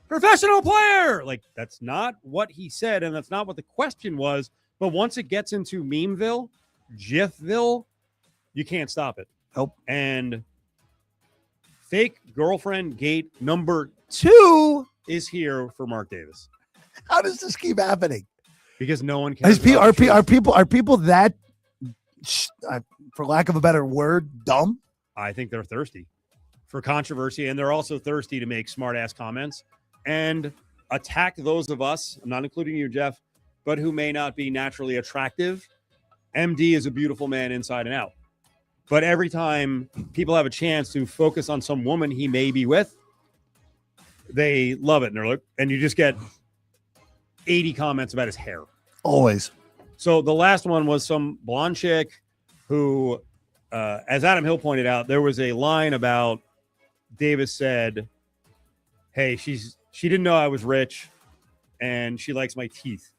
professional player. Like, that's not what he said, and that's not what the question was. But once it gets into Memeville, GIFville, you can't stop it. Nope. And fake girlfriend gate number 2 is here for Mark Davis. How does this keep happening? Because no one cares. Are people that, for lack of a better word, dumb? I think they're thirsty for controversy, and they're also thirsty to make smart-ass comments and attack those of us, I'm not including you, Jeff, but who may not be naturally attractive. MD is a beautiful man inside and out. But every time people have a chance to focus on some woman he may be with, they love it. And they're like, and you just get 80 comments about his hair. Always. So the last one was some blonde chick who, as Adam Hill pointed out, there was a line about Davis said, hey, she didn't know I was rich and she likes my teeth.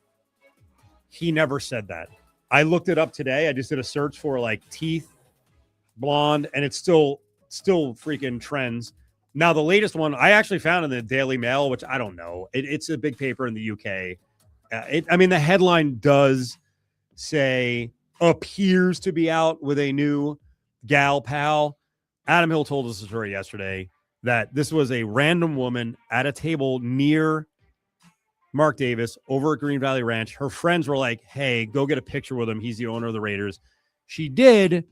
He never said that. I looked it up today. I just did a search for like teeth, blonde, and it's still freaking trends. Now, the latest one I actually found in the Daily Mail, which I don't know. It's a big paper in the UK. The headline does say appears to be out with a new gal pal. Adam Hill told us a story yesterday that this was a random woman at a table near Mark Davis over at Green Valley Ranch. Her friends were like, hey, go get a picture with him. He's the owner of the Raiders. She did.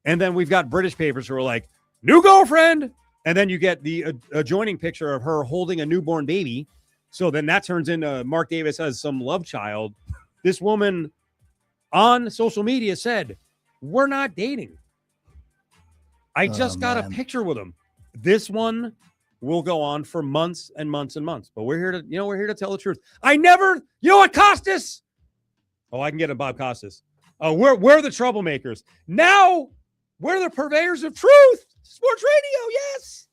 And then we've got British papers who are like, new girlfriend. And then you get the adjoining picture of her holding a newborn baby. So then that turns into Mark Davis as some love child. This woman on social media said, we're not dating. I just got a picture with him. This one will go on for months and months and months. But we're here to tell the truth. Costas? Oh, I can get a Bob Costas. We're the troublemakers. Now we're the purveyors of truth. Sports radio, yes.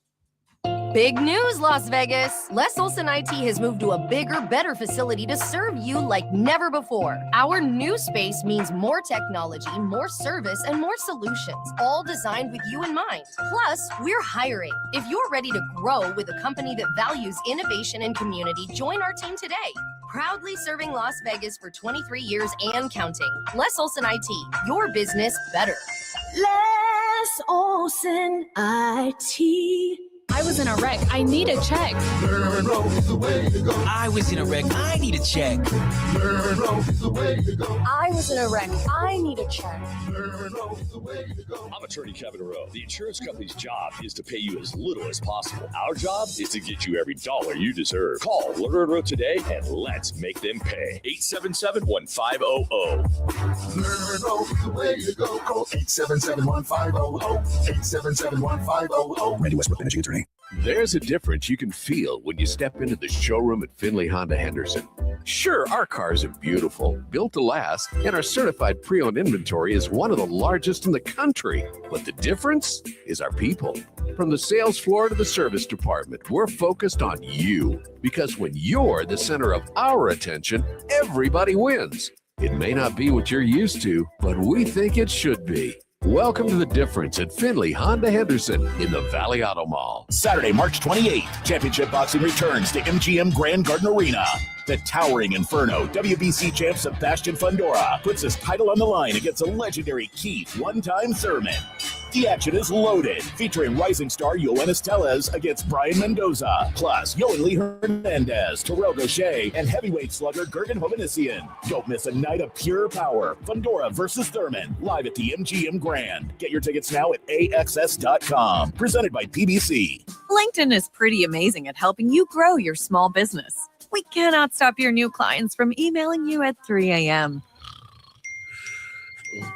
Big news, Las Vegas. Les Olson IT has moved to a bigger, better facility to serve you like never before. Our new space means more technology, more service, and more solutions, all designed with you in mind. Plus, we're hiring. If you're ready to grow with a company that values innovation and community, join our team today. Proudly serving Las Vegas for 23 years and counting. Les Olson IT, your business better. Les Olson IT. I was in a wreck. I need a check. I was in a wreck. I need a check. I was in a wreck. I need a check. I'm attorney Kevin Rowe. The insurance company's job is to pay you as little as possible. Our job is to get you every dollar you deserve. Call Lerner & Rowe today and let's make them pay. 877-1500. Lerner & Rowe is the way to go. Call 877-1500. 877-1500. Randy Westbrook, managing attorney. There's a difference you can feel when you step into the showroom at Finley Honda Henderson. Sure, our cars are beautiful, built to last, and our certified pre-owned inventory is one of the largest in the country. But the difference is our people. From the sales floor to the service department, we're focused on you. Because when you're the center of our attention, everybody wins. It may not be what you're used to, but we think it should be. Welcome to The Difference at Finley Honda Henderson in the Valley Auto Mall. Saturday, March 28th, Championship Boxing returns to MGM Grand Garden Arena. The towering Inferno, WBC champ Sebastian Fundora puts his title on the line against a legendary Keith one-time Thurman. The action is loaded, featuring rising star Yoenis Tellez against Brian Mendoza, plus Yoan Lee Hernandez, Terrell Gaucher, and heavyweight slugger Gergen Hovhannissian. Don't miss a night of pure power. Fundora versus Thurman, live at the MGM Grand. Get your tickets now at AXS.com. Presented by PBC. LinkedIn is pretty amazing at helping you grow your small business. We cannot stop your new clients from emailing you at 3 a.m.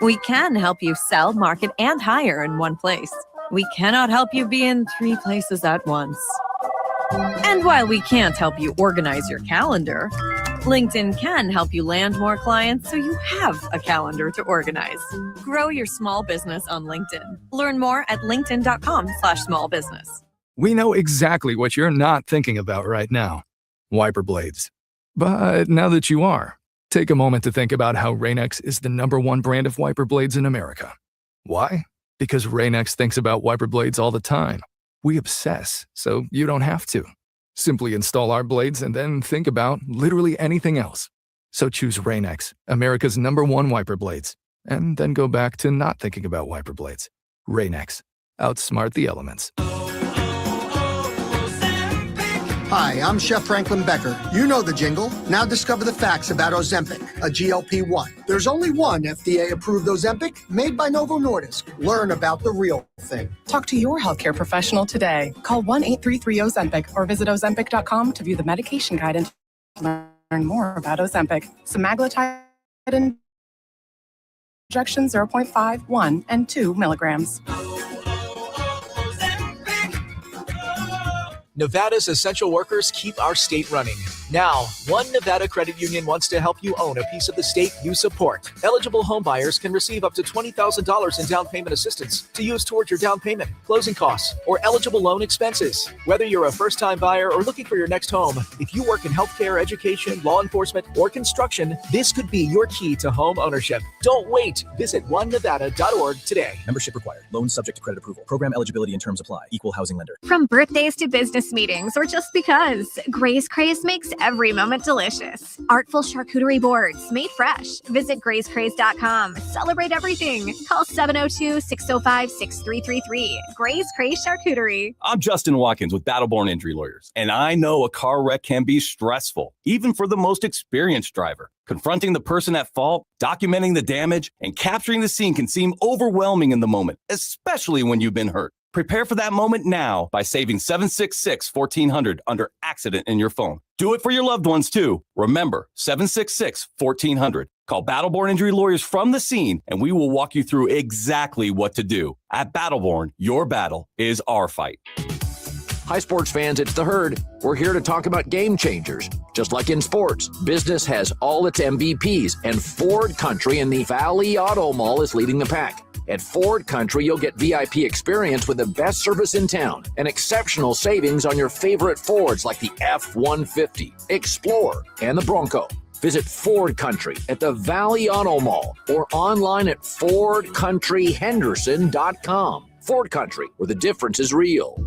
We can help you sell, market, and hire in one place. We cannot help you be in 3 places at once. And while we can't help you organize your calendar, LinkedIn can help you land more clients so you have a calendar to organize. Grow your small business on LinkedIn. Learn more at linkedin.com/small business. We know exactly what you're not thinking about right now. Wiper blades. But now that you are, take a moment to think about how Rain-X is the #1 brand of wiper blades in America. Why? Because Rain-X thinks about wiper blades all the time. We obsess, so you don't have to. Simply install our blades and then think about literally anything else. So choose Rain-X, America's #1 wiper blades, and then go back to not thinking about wiper blades. Rain-X. Outsmart the elements. Hi, I'm Chef Franklin Becker. You know the jingle. Now discover the facts about Ozempic, a GLP-1. There's only one FDA-approved Ozempic made by Novo Nordisk. Learn about the real thing. Talk to your healthcare professional today. Call 1-833-OZEMPIC or visit Ozempic.com to view the medication guide and learn more about Ozempic. Semaglutide injection 0.5, 1, and 2 milligrams. Nevada's essential workers keep our state running. Now, One Nevada Credit Union wants to help you own a piece of the state you support. Eligible home buyers can receive up to $20,000 in down payment assistance to use towards your down payment, closing costs, or eligible loan expenses. Whether you're a first-time buyer or looking for your next home, if you work in healthcare, education, law enforcement, or construction, this could be your key to home ownership. Don't wait. Visit onenevada.org today. Membership required. Loans subject to credit approval. Program eligibility and terms apply. Equal housing lender. From birthdays to business meetings or just because, Gray's Craze makes every moment delicious. Artful charcuterie boards made fresh. Visit grayscraze.com. Celebrate everything. Call 702-605-6333. Gray's Craze Charcuterie. I'm Justin Watkins with Battleborn Injury Lawyers, and I know a car wreck can be stressful, even for the most experienced driver. Confronting the person at fault, documenting the damage, and capturing the scene can seem overwhelming in the moment, especially when you've been hurt. Prepare for that moment now by saving 766-1400 under accident in your phone. Do it for your loved ones too. Remember, 766-1400. Call Battleborn Injury Lawyers from the scene and we will walk you through exactly what to do. At Battleborn, your battle is our fight. Hi, sports fans, it's The Herd. We're here to talk about game changers. Just like in sports, business has all its MVPs, and Ford Country in the Valley Auto Mall is leading the pack. At Ford Country, you'll get VIP experience with the best service in town and exceptional savings on your favorite Fords like the F-150, Explorer, and the Bronco. Visit Ford Country at the Valley Auto Mall or online at FordCountryHenderson.com. Ford Country, where the difference is real.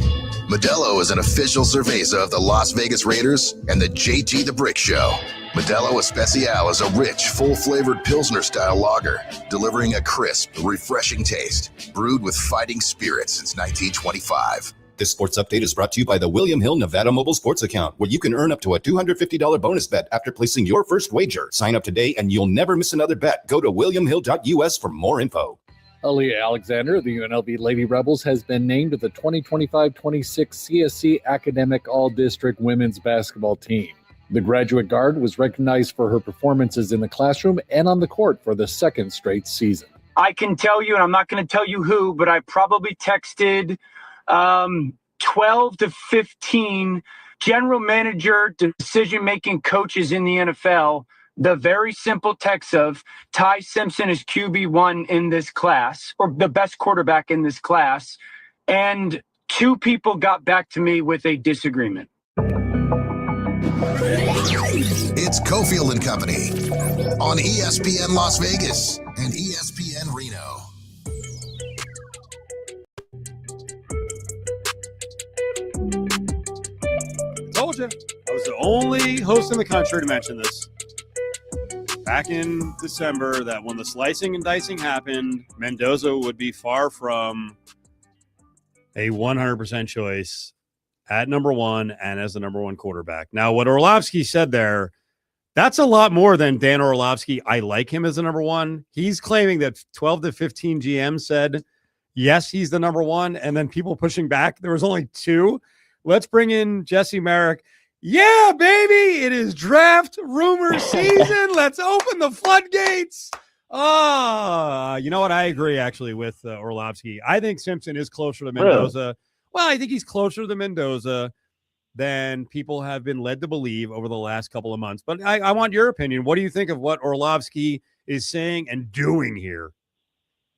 Modelo is an official cerveza of the Las Vegas Raiders and the JT the Brick Show. Modelo Especial is a rich, full-flavored Pilsner-style lager, delivering a crisp, refreshing taste, brewed with fighting spirit since 1925. This sports update is brought to you by the William Hill Nevada Mobile Sports Account, where you can earn up to a $250 bonus bet after placing your first wager. Sign up today and you'll never miss another bet. Go to williamhill.us for more info. Aaliyah Alexander of the UNLV Lady Rebels has been named to the 2025-26 CSC Academic All-District Women's Basketball Team. The graduate guard was recognized for her performances in the classroom and on the court for the second straight season. I can tell you, and I'm not going to tell you who, but I probably texted 12 to 15 general manager decision-making coaches in the NFL the very simple text of Ty Simpson is QB1 in this class, or the best quarterback in this class. And 2 people got back to me with a disagreement. It's Cofield and Company on ESPN Las Vegas and ESPN Reno. Told you. I was the only host in the country to mention this. Back in December, that when the slicing and dicing happened, Mendoza would be far from a 100% choice at number 1 and as the number 1 quarterback. Now, what Orlovsky said there, that's a lot more than Dan Orlovsky. I like him as the number 1. He's claiming that 12 to 15 GMs said, yes, he's the number 1. And then people pushing back. There was only 2. Let's bring in Jesse Merrick. Yeah, baby, it is draft rumor season. Let's open the floodgates. You know what? I agree, actually, with Orlovsky. I think Simpson is closer to Mendoza. Really? Well, I think he's closer to Mendoza. than people have been led to believe over the last couple of months. But I want your opinion. What do you think of what Orlovsky is saying and doing here?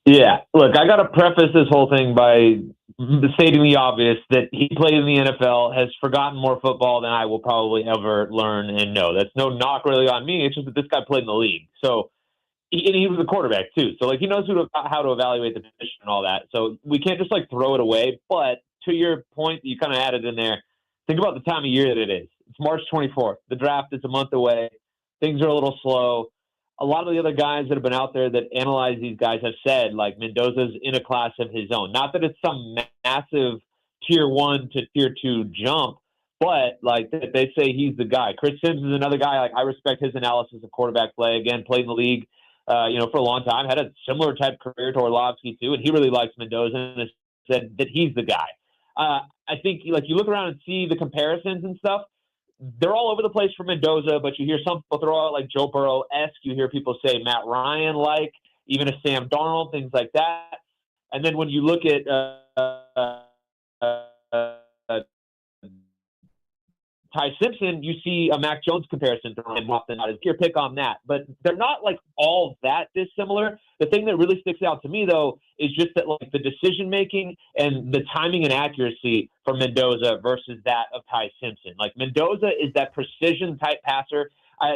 Yeah, look, I got to preface this whole thing by stating the obvious that he played in the NFL, has forgotten more football than I will probably ever learn and know. That's no knock really on me. It's just that this guy played in the league. So, and he was a quarterback too. So, like, he knows how to evaluate the position and all that. So we can't just, like, throw it away. But to your point, you kind of added in there, think about the time of year that it is. It's March 24th. The draft is a month away. Things are a little slow. A lot of the other guys that have been out there that analyze these guys have said, like, Mendoza's in a class of his own. Not that it's some massive tier 1 to tier 2 jump, but, like, they say he's the guy. Chris Sims is another guy. Like, I respect his analysis of quarterback play. Again, played in the league, for a long time. Had a similar type career to Orlovsky, too, and he really likes Mendoza and has said that he's the guy. I think, like, you look around and see the comparisons and stuff, they're all over the place for Mendoza, but you hear some people throw out like Joe Burrow-esque. You hear people say Matt Ryan-like, even a Sam Darnold, things like that. And then when you look at Ty Simpson, you see a Mac Jones comparison to him often. Not as your pick on that, but they're not like all that dissimilar. The thing that really sticks out to me, though, is just that, like, the decision making and the timing and accuracy for Mendoza versus that of Ty Simpson. Like, Mendoza is that precision type passer.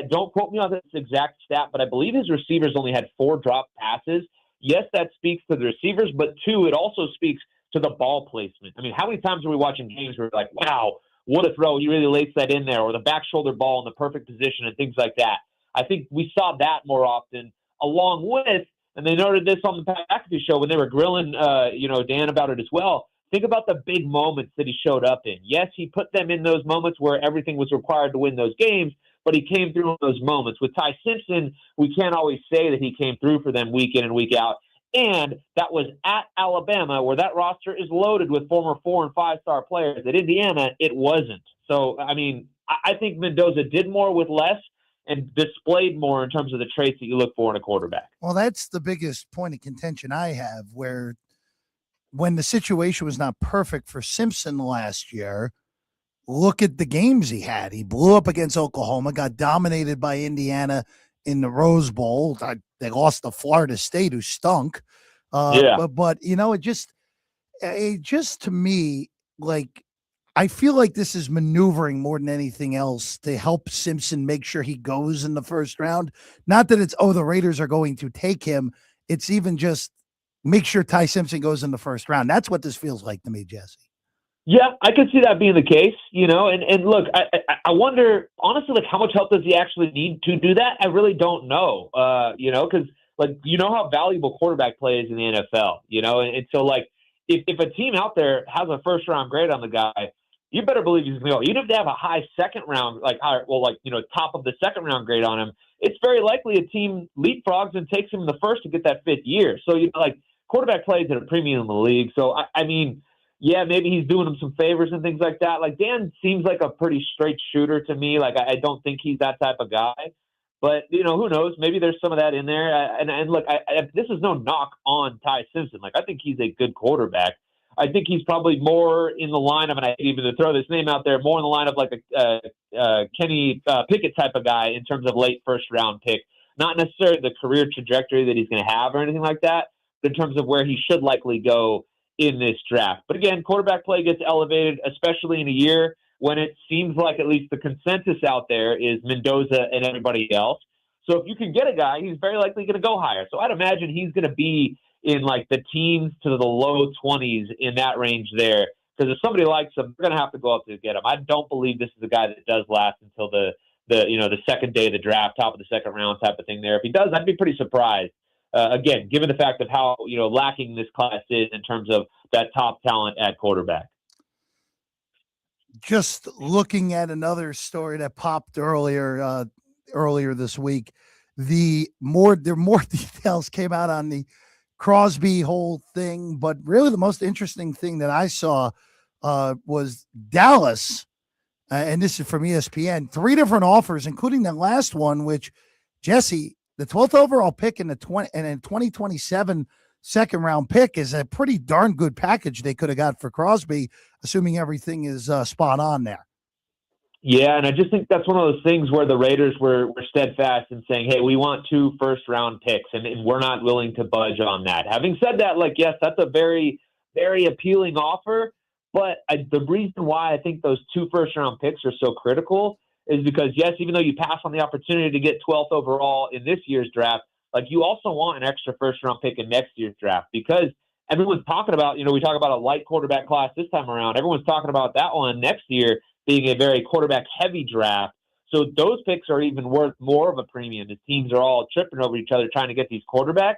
Don't quote me on this exact stat, but I believe his receivers only had 4 drop passes. Yes, that speaks to the receivers, but 2, it also speaks to the ball placement. I mean, how many times are we watching games where we're like, wow, what a throw, he really lays that in there, or the back shoulder ball in the perfect position and things like that. I think we saw that more often, along with, and they noted this on the Pat McAfee show when they were grilling, Dan about it as well. Think about the big moments that he showed up in. Yes, he put them in those moments where everything was required to win those games, but he came through in those moments. With Ty Simpson, we can't always say that he came through for them week in and week out. And that was at Alabama, where that roster is loaded with former 4- and 5-star players. At Indiana, it wasn't. So, I mean, I think Mendoza did more with less and displayed more in terms of the traits that you look for in a quarterback. Well, that's the biggest point of contention I have, where when the situation was not perfect for Simpson last year, look at the games he had. He blew up against Oklahoma, got dominated by Indiana in the Rose Bowl. They lost to Florida State, who stunk. But it just to me, like, I feel like this is maneuvering more than anything else to help Simpson make sure he goes in the first round. Not that it's, the Raiders are going to take him. It's even just make sure Ty Simpson goes in the first round. That's what this feels like to me, Jesse. Yeah, I could see that being the case, and look, I wonder, honestly, like, how much help does he actually need to do that? I really don't know, because, like, how valuable quarterback play is in the NFL, and so, like, if a team out there has a first-round grade on the guy, you better believe he's going to go. Even if they have a high second round, top of the second round grade on him, it's very likely a team leapfrogs and takes him in the first to get that 5th year. So, quarterback plays at a premium in the league. So, I mean, yeah, maybe he's doing him some favors and things like that. Like, Dan seems like a pretty straight shooter to me. Like, I don't think he's that type of guy. But, who knows? Maybe there's some of that in there. And look, this is no knock on Ty Simpson. Like, I think he's a good quarterback. I think he's probably more in the line of, and I even to throw this name out there, more in the line of like a Kenny Pickett type of guy in terms of late first-round pick. Not necessarily the career trajectory that he's going to have or anything like that, but in terms of where he should likely go in this draft. But again, quarterback play gets elevated, especially in a year when it seems like at least the consensus out there is Mendoza and everybody else. So if you can get a guy, he's very likely going to go higher. So I'd imagine he's going to be in like the teens to the low 20s in that range there. Because if somebody likes him, they're going to have to go up to get him. I don't believe this is a guy that does last until the second day of the draft, top of the second round type of thing there. If he does, I'd be pretty surprised. Again, given the fact of how lacking this class is in terms of that top talent at quarterback. Just looking at another story that popped earlier this week, more details came out on the Crosby whole thing, but really the most interesting thing that I saw was Dallas, and this is from ESPN, 3 different offers, including the last one, which, Jesse, the 12th overall pick in the 2027 second round pick is a pretty darn good package they could have got for Crosby, assuming everything is spot on there. Yeah, and I just think that's one of those things where the Raiders were steadfast in saying, hey, we want 2 first-round picks, and we're not willing to budge on that. Having said that, like, yes, that's a very, very appealing offer, but the reason why I think those 2 first-round picks are so critical is because, yes, even though you pass on the opportunity to get 12th overall in this year's draft, like, you also want an extra first-round pick in next year's draft because everyone's talking about, we talk about a light quarterback class this time around. Everyone's talking about that one next year being a very quarterback-heavy draft. So those picks are even worth more of a premium. The teams are all tripping over each other trying to get these quarterbacks.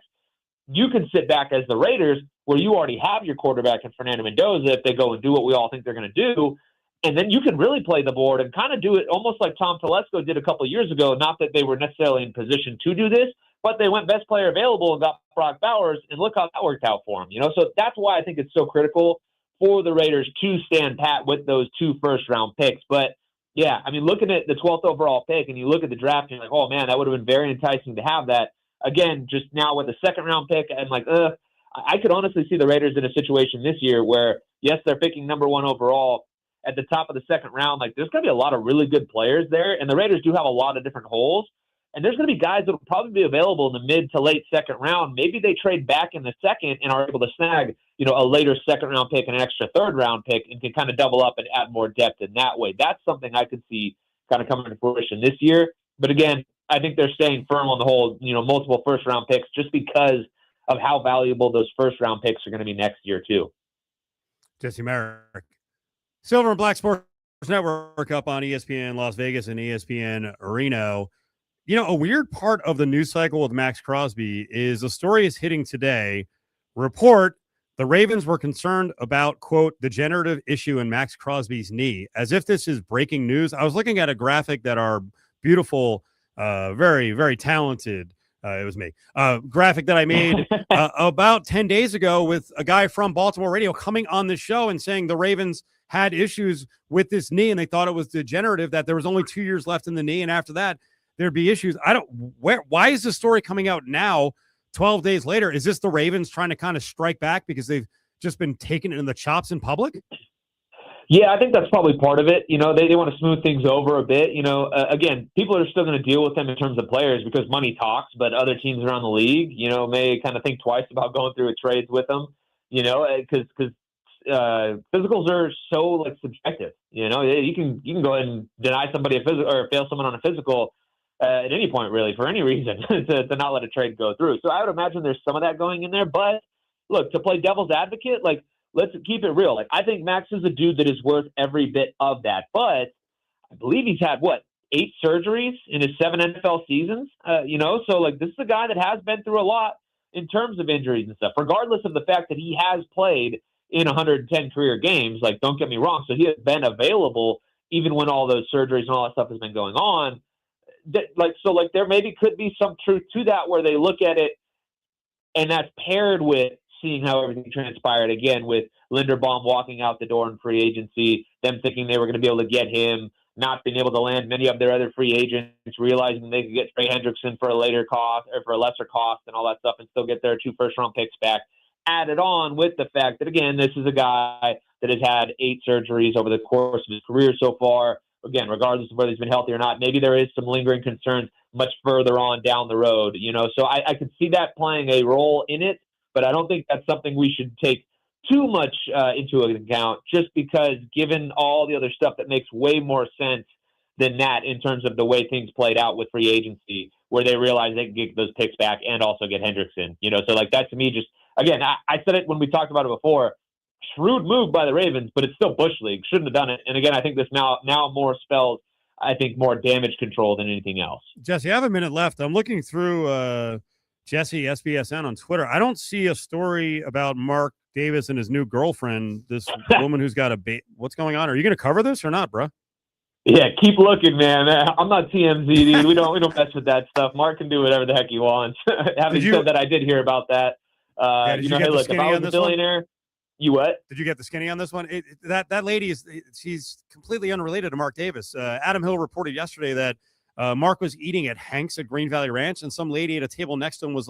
You can sit back as the Raiders where you already have your quarterback in Fernando Mendoza if they go and do what we all think they're going to do. And then you can really play the board and kind of do it almost like Tom Telesco did a couple of years ago. Not that they were necessarily in position to do this, but they went best player available and got Brock Bowers, and look how that worked out for them. So that's why I think it's so critical for the Raiders to stand pat with those 2 first-round picks. But, yeah, I mean, looking at the 12th overall pick and you look at the draft and you're like, oh, man, that would have been very enticing to have that. Again, just now with the second-round pick, I'm like, I could honestly see the Raiders in a situation this year where, yes, they're picking number 1 overall at the top of the second round. Like, there's going to be a lot of really good players there, and the Raiders do have a lot of different holes. And there's going to be guys that will probably be available in the mid to late second round. Maybe they trade back in the second and are able to snag, a later second round pick, an extra third round pick, and can kind of double up and add more depth in that way. That's something I could see kind of coming to fruition this year. But again, I think they're staying firm on the whole, multiple first round picks just because of how valuable those first round picks are going to be next year too. Jesse Merrick, Silver and Black Sports Network up on ESPN Las Vegas and ESPN Reno. A weird part of the news cycle with Max Crosby is a story is hitting today. Report, the Ravens were concerned about, quote, degenerative issue in Max Crosby's knee. As if this is breaking news. I was looking at a graphic that our beautiful, very, very talented, it was me, graphic that I made about 10 days ago with a guy from Baltimore radio coming on the show and saying the Ravens had issues with this knee and they thought it was degenerative, that there was only 2 years left in the knee. And after that, there'd be issues. Why is this story coming out now, 12 days later? Is this the Ravens trying to kind of strike back because they've just been taking it in the chops in public? Yeah, I think that's probably part of it. They want to smooth things over a bit. Again, people are still going to deal with them in terms of players because money talks, but other teams around the league, may kind of think twice about going through a trades with them, because physicals are so subjective. You can go ahead and deny somebody a physical or fail someone on a physical at any point, really, for any reason, to not let a trade go through. So I would imagine there's some of that going in there. But look, to play devil's advocate, let's keep it real. I think Max is a dude that is worth every bit of that. But I believe he's had 8 surgeries in his 7 NFL seasons. So this is a guy that has been through a lot in terms of injuries and stuff. Regardless of the fact that he has played in 110 career games, don't get me wrong. So he has been available even when all those surgeries and all that stuff has been going on. There maybe could be some truth to that where they look at it and that's paired with seeing how everything transpired again with Linderbaum walking out the door in free agency, them thinking they were going to be able to get him, not being able to land many of their other free agents, realizing they could get Trey Hendrickson for a later cost or for a lesser cost and all that stuff and still get their 2 first-round picks back. Added on with the fact that, again, this is a guy that has had 8 surgeries over the course of his career so far. Again, regardless of whether he's been healthy or not, maybe there is some lingering concerns much further on down the road, So I could see that playing a role in it, but I don't think that's something we should take too much into account just because given all the other stuff that makes way more sense than that in terms of the way things played out with free agency where they realized they could get those picks back and also get Hendrickson, So that to me just, again, I said it when we talked about it before, shrewd move by the Ravens, but it's still Bush League. Shouldn't have done it. And again, I think this now more spells, I think, more damage control than anything else. Jesse, I have a minute left. I'm looking through Jesse SBSN on Twitter. I don't see a story about Mark Davis and his new girlfriend, this woman who's got a baby. What's going on? Are you going to cover this or not, bro? Yeah, keep looking, man. I'm not TMZ, dude. We don't mess with that stuff. Mark can do whatever the heck he wants. Having said that, I did hear about that. If I was a billionaire. You what? Did you get the skinny on this one? That lady she's completely unrelated to Mark Davis. Adam Hill reported yesterday that Mark was eating at Hank's at Green Valley Ranch, and some lady at a table next to him was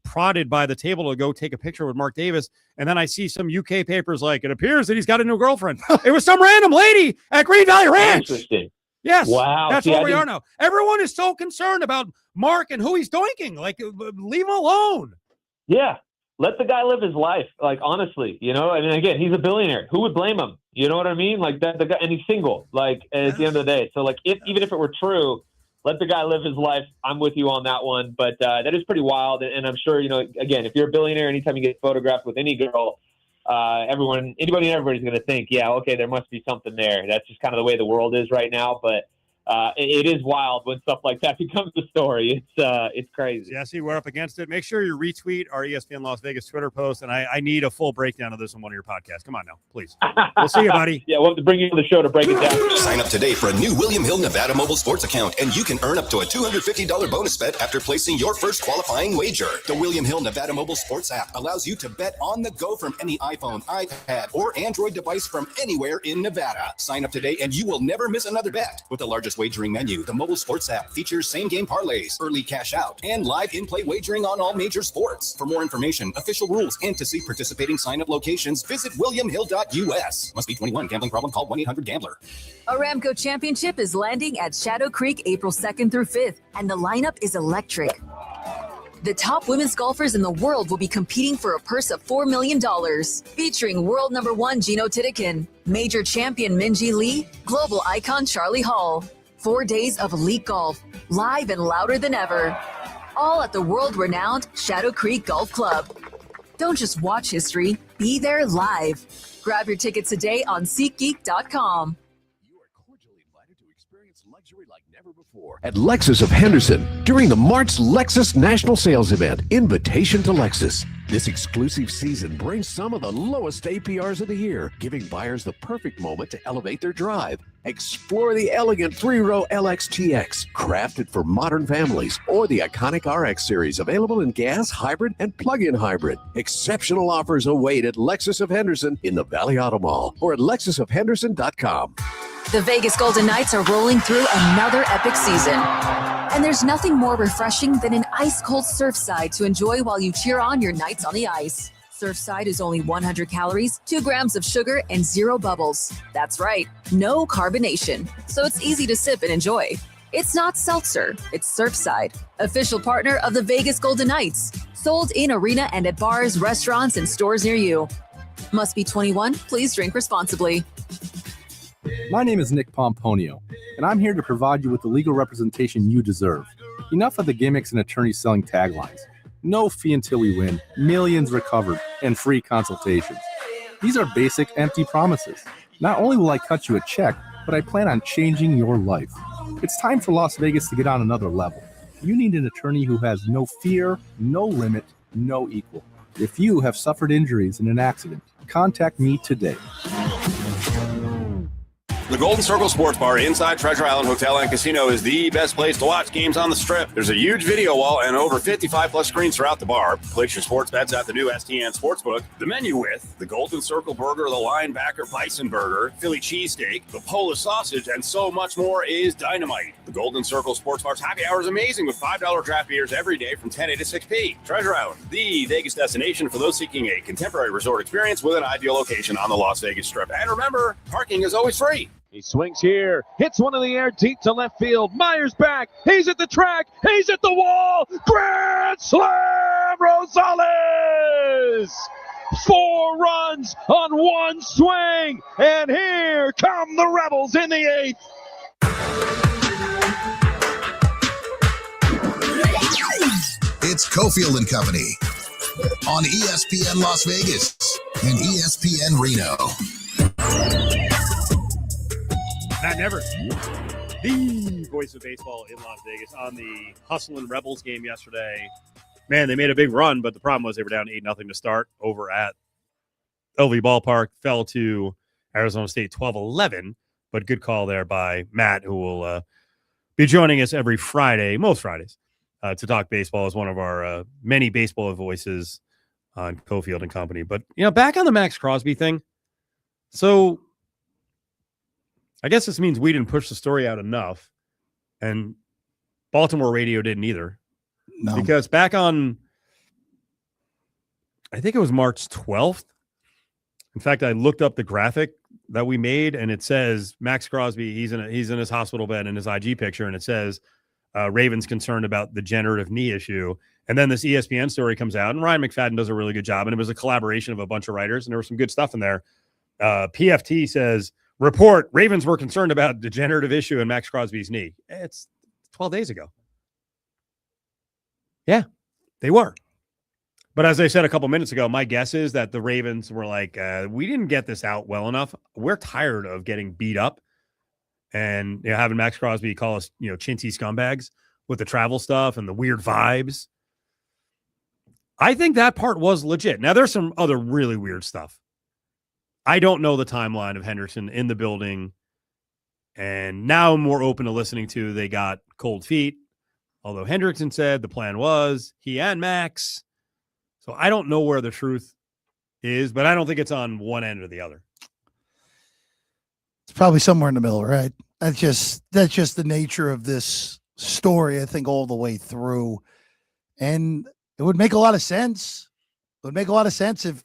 prodded by the table to go take a picture with Mark Davis. And then I see some UK papers it appears that he's got a new girlfriend. It was some random lady at Green Valley Ranch. Interesting. Yes. Wow. That's See, where I we didn't- are now. Everyone is so concerned about Mark and who he's doinking. Like, leave him alone. Yeah. Let the guy live his life. Like, honestly, you know, I mean, again, he's a billionaire. Who would blame him? You know what I mean? Like that, the guy, and he's single, like at the end of the day. So like, even if it were true, let the guy live his life. I'm with you on that one, but that is pretty wild. And I'm sure, you know, again, if you're a billionaire, anytime you get photographed with any girl, anybody and everybody's going to think, yeah, okay, there must be something there. That's just kind of the way the world is right now. But it is wild when stuff like that becomes a story. It's crazy. Jesse, we're up against it. Make sure you retweet our ESPN Las Vegas Twitter post, and I need a full breakdown of this on one of your podcasts. Come on now, please. We'll see you, buddy. Yeah, we'll have to bring you on the show to break it down. Sign up today for a new William Hill Nevada mobile sports account, and you can earn up to a $250 bonus bet after placing your first qualifying wager. The William Hill Nevada mobile sports app allows you to bet on the go from any iPhone, iPad, or Android device from anywhere in Nevada. Sign up today, and you will never miss another bet. With the largest wagering menu, the mobile sports app features same-game parlays, early cash out, and live in-play wagering on all major sports. For more information, official rules, and to see participating sign-up locations, visit williamhill.us. Must be 21. Gambling problem? Call 1-800-GAMBLER. Aramco Championship is landing at Shadow Creek April 2nd through 5th, and the lineup is electric. The top women's golfers in the world will be competing for a purse of $4 million, featuring world number 1 Gino Titikin, major champion Minjee Lee, global icon Charlie Hall. 4 days of elite golf, live and louder than ever. All at the world-renowned Shadow Creek Golf Club. Don't just watch history, be there live. Grab your tickets today on SeatGeek.com. At Lexus of Henderson during the March Lexus National Sales Event, Invitation to Lexus. This exclusive season brings some of the lowest APRs of the year, giving buyers the perfect moment to elevate their drive. Explore the elegant 3-row LXTX, crafted for modern families, or the iconic RX series, available in gas, hybrid, and plug-in hybrid. Exceptional offers await at Lexus of Henderson in the Valley Auto Mall or at lexusofhenderson.com. The Vegas Golden Knights are rolling through another epic season. And there's nothing more refreshing than an ice-cold Surfside to enjoy while you cheer on your Knights on the ice. Surfside is only 100 calories, 2 grams of sugar, and 0 bubbles. That's right, no carbonation. So it's easy to sip and enjoy. It's not seltzer, it's Surfside, official partner of the Vegas Golden Knights. Sold in arena and at bars, restaurants, and stores near you. Must be 21. Please drink responsibly. My name is Nick Pomponio, and I'm here to provide you with the legal representation you deserve. Enough of the gimmicks and attorneys selling taglines. No fee until we win, millions recovered, and free consultations. These are basic, empty promises. Not only will I cut you a check, but I plan on changing your life. It's time for Las Vegas to get on another level. You need an attorney who has no fear, no limit, no equal. If you have suffered injuries in an accident, contact me today. The Golden Circle Sports Bar inside Treasure Island Hotel and Casino is the best place to watch games on the Strip. There's a huge video wall and over 55-plus screens throughout the bar. Place your sports bets at the new STN Sportsbook. The menu with the Golden Circle Burger, the Linebacker Bison Burger, Philly Cheesesteak, the Polish Sausage, and so much more is dynamite. The Golden Circle Sports Bar's happy hour is amazing with $5 draft beers every day from 10 a to 6 p. Treasure Island, the Vegas destination for those seeking a contemporary resort experience with an ideal location on the Las Vegas Strip. And remember, parking is always free. He swings here, hits one in the air deep to left field. Myers back. He's at the track. He's at the wall. Grand slam, Rosales! 4 runs on one swing. And here come the Rebels in the 8th. It's Cofield and Company on ESPN Las Vegas and ESPN Reno. Matt Nevers, the voice of baseball in Las Vegas, on the Hustlin' Rebels game yesterday. Man, they made a big run, but the problem was they were down 8-0 to start over at LV Ballpark. Fell to Arizona State 12-11, but good call there by Matt, who will be joining us every Friday, most Fridays, to talk baseball as one of our many baseball voices on Cofield and Company. But, you know, back on the Max Crosby thing. So I guess this means we didn't push the story out enough, and Baltimore radio didn't either. No. Because back on, I think it was March 12th. In fact, I looked up the graphic that we made, and it says Max Crosby, he's in his hospital bed in his IG picture, and it says Ravens concerned about the degenerative knee issue. And then this ESPN story comes out, and Ryan McFadden does a really good job, and it was a collaboration of a bunch of writers, and there was some good stuff in there. PFT says, report, Ravens were concerned about degenerative issue in Max Crosby's knee. It's 12 days ago. Yeah, they were. But as I said a couple minutes ago, my guess is that the Ravens were like, we didn't get this out well enough. We're tired of getting beat up and having Max Crosby call us, chintzy scumbags with the travel stuff and the weird vibes. I think that part was legit. Now, there's some other really weird stuff. I don't know the timeline of Henderson in the building. And now I'm more open to listening to they got cold feet. Although Hendrickson said the plan was he and Max. So I don't know where the truth is, but I don't think it's on one end or the other. It's probably somewhere in the middle, right? That's just the nature of this story, I think, all the way through. And it would make a lot of sense. It would make a lot of sense if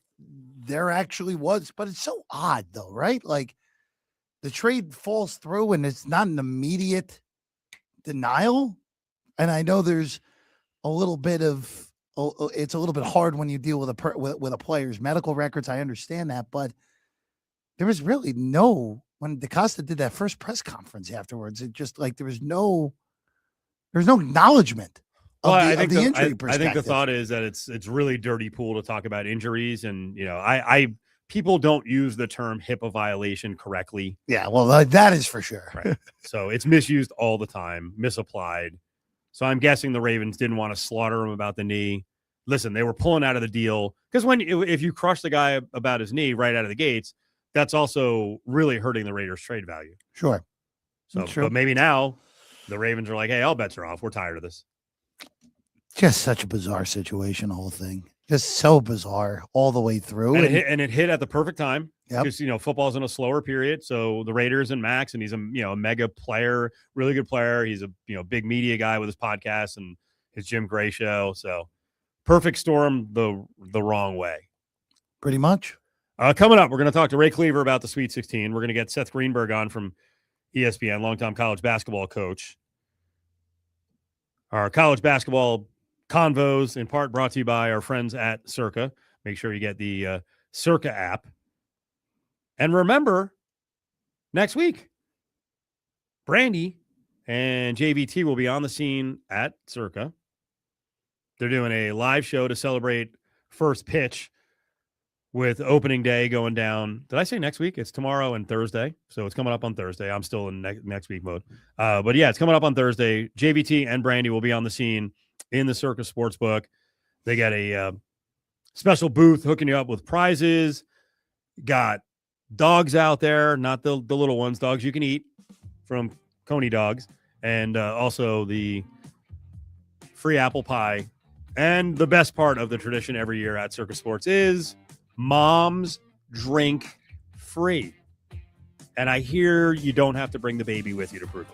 there actually was, but it's so odd though, right? Like the trade falls through and it's not an immediate denial. And I know there's a little bit of, it's a little bit hard when you deal with a player's medical records. I understand that, but there was really when DaCosta did that first press conference afterwards, it just like there was no acknowledgement of the injury perspective. I think the thought is that it's really dirty pool to talk about injuries, and people don't use the term HIPAA violation correctly. Yeah, well, that is for sure. Right. So it's misused all the time, misapplied. So I'm guessing the Ravens didn't want to slaughter him about the knee. Listen, they were pulling out of the deal because if you crush the guy about his knee right out of the gates, that's also really hurting the Raiders' trade value. Sure. So, but maybe now the Ravens are like, hey, all bets are off. We're tired of this. Just such a bizarre situation, the whole thing. Just so bizarre all the way through. And it hit at the perfect time. Yep. Because, football's in a slower period. So the Raiders and Max, and he's a mega player, really good player. He's a big media guy with his podcast and his Jim Gray show. So perfect storm the wrong way. Pretty much. Coming up, we're going to talk to Ray Cleaver about the Sweet 16. We're going to get Seth Greenberg on from ESPN, longtime college basketball coach. Our college basketball convos, in part brought to you by our friends at Circa. Make sure you get the Circa app. And remember, next week, Brandy and JVT will be on the scene at Circa. They're doing a live show to celebrate first pitch with opening day going down. Did I say next week? It's tomorrow and Thursday. So it's coming up on Thursday. I'm still in next week mode. But yeah, it's coming up on Thursday. JVT and Brandy will be on the scene in the Circa Sportsbook. They got a special booth hooking you up with prizes. Got dogs out there, not the little ones, dogs you can eat from Coney Dogs. And also the free apple pie. And the best part of the tradition every year at Circa Sports is moms drink free. And I hear you don't have to bring the baby with you to prove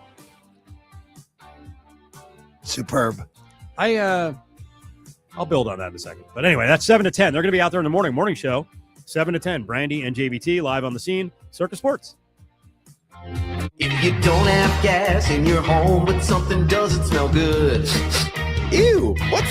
it. Superb. I'll build on that in a second. But anyway, that's 7 to 10. They're going to be out there in the morning show. 7 to 10. Brandy and JVT live on the scene. Circa Sports. If you don't have gas in your home, but something doesn't smell good. Ew, what's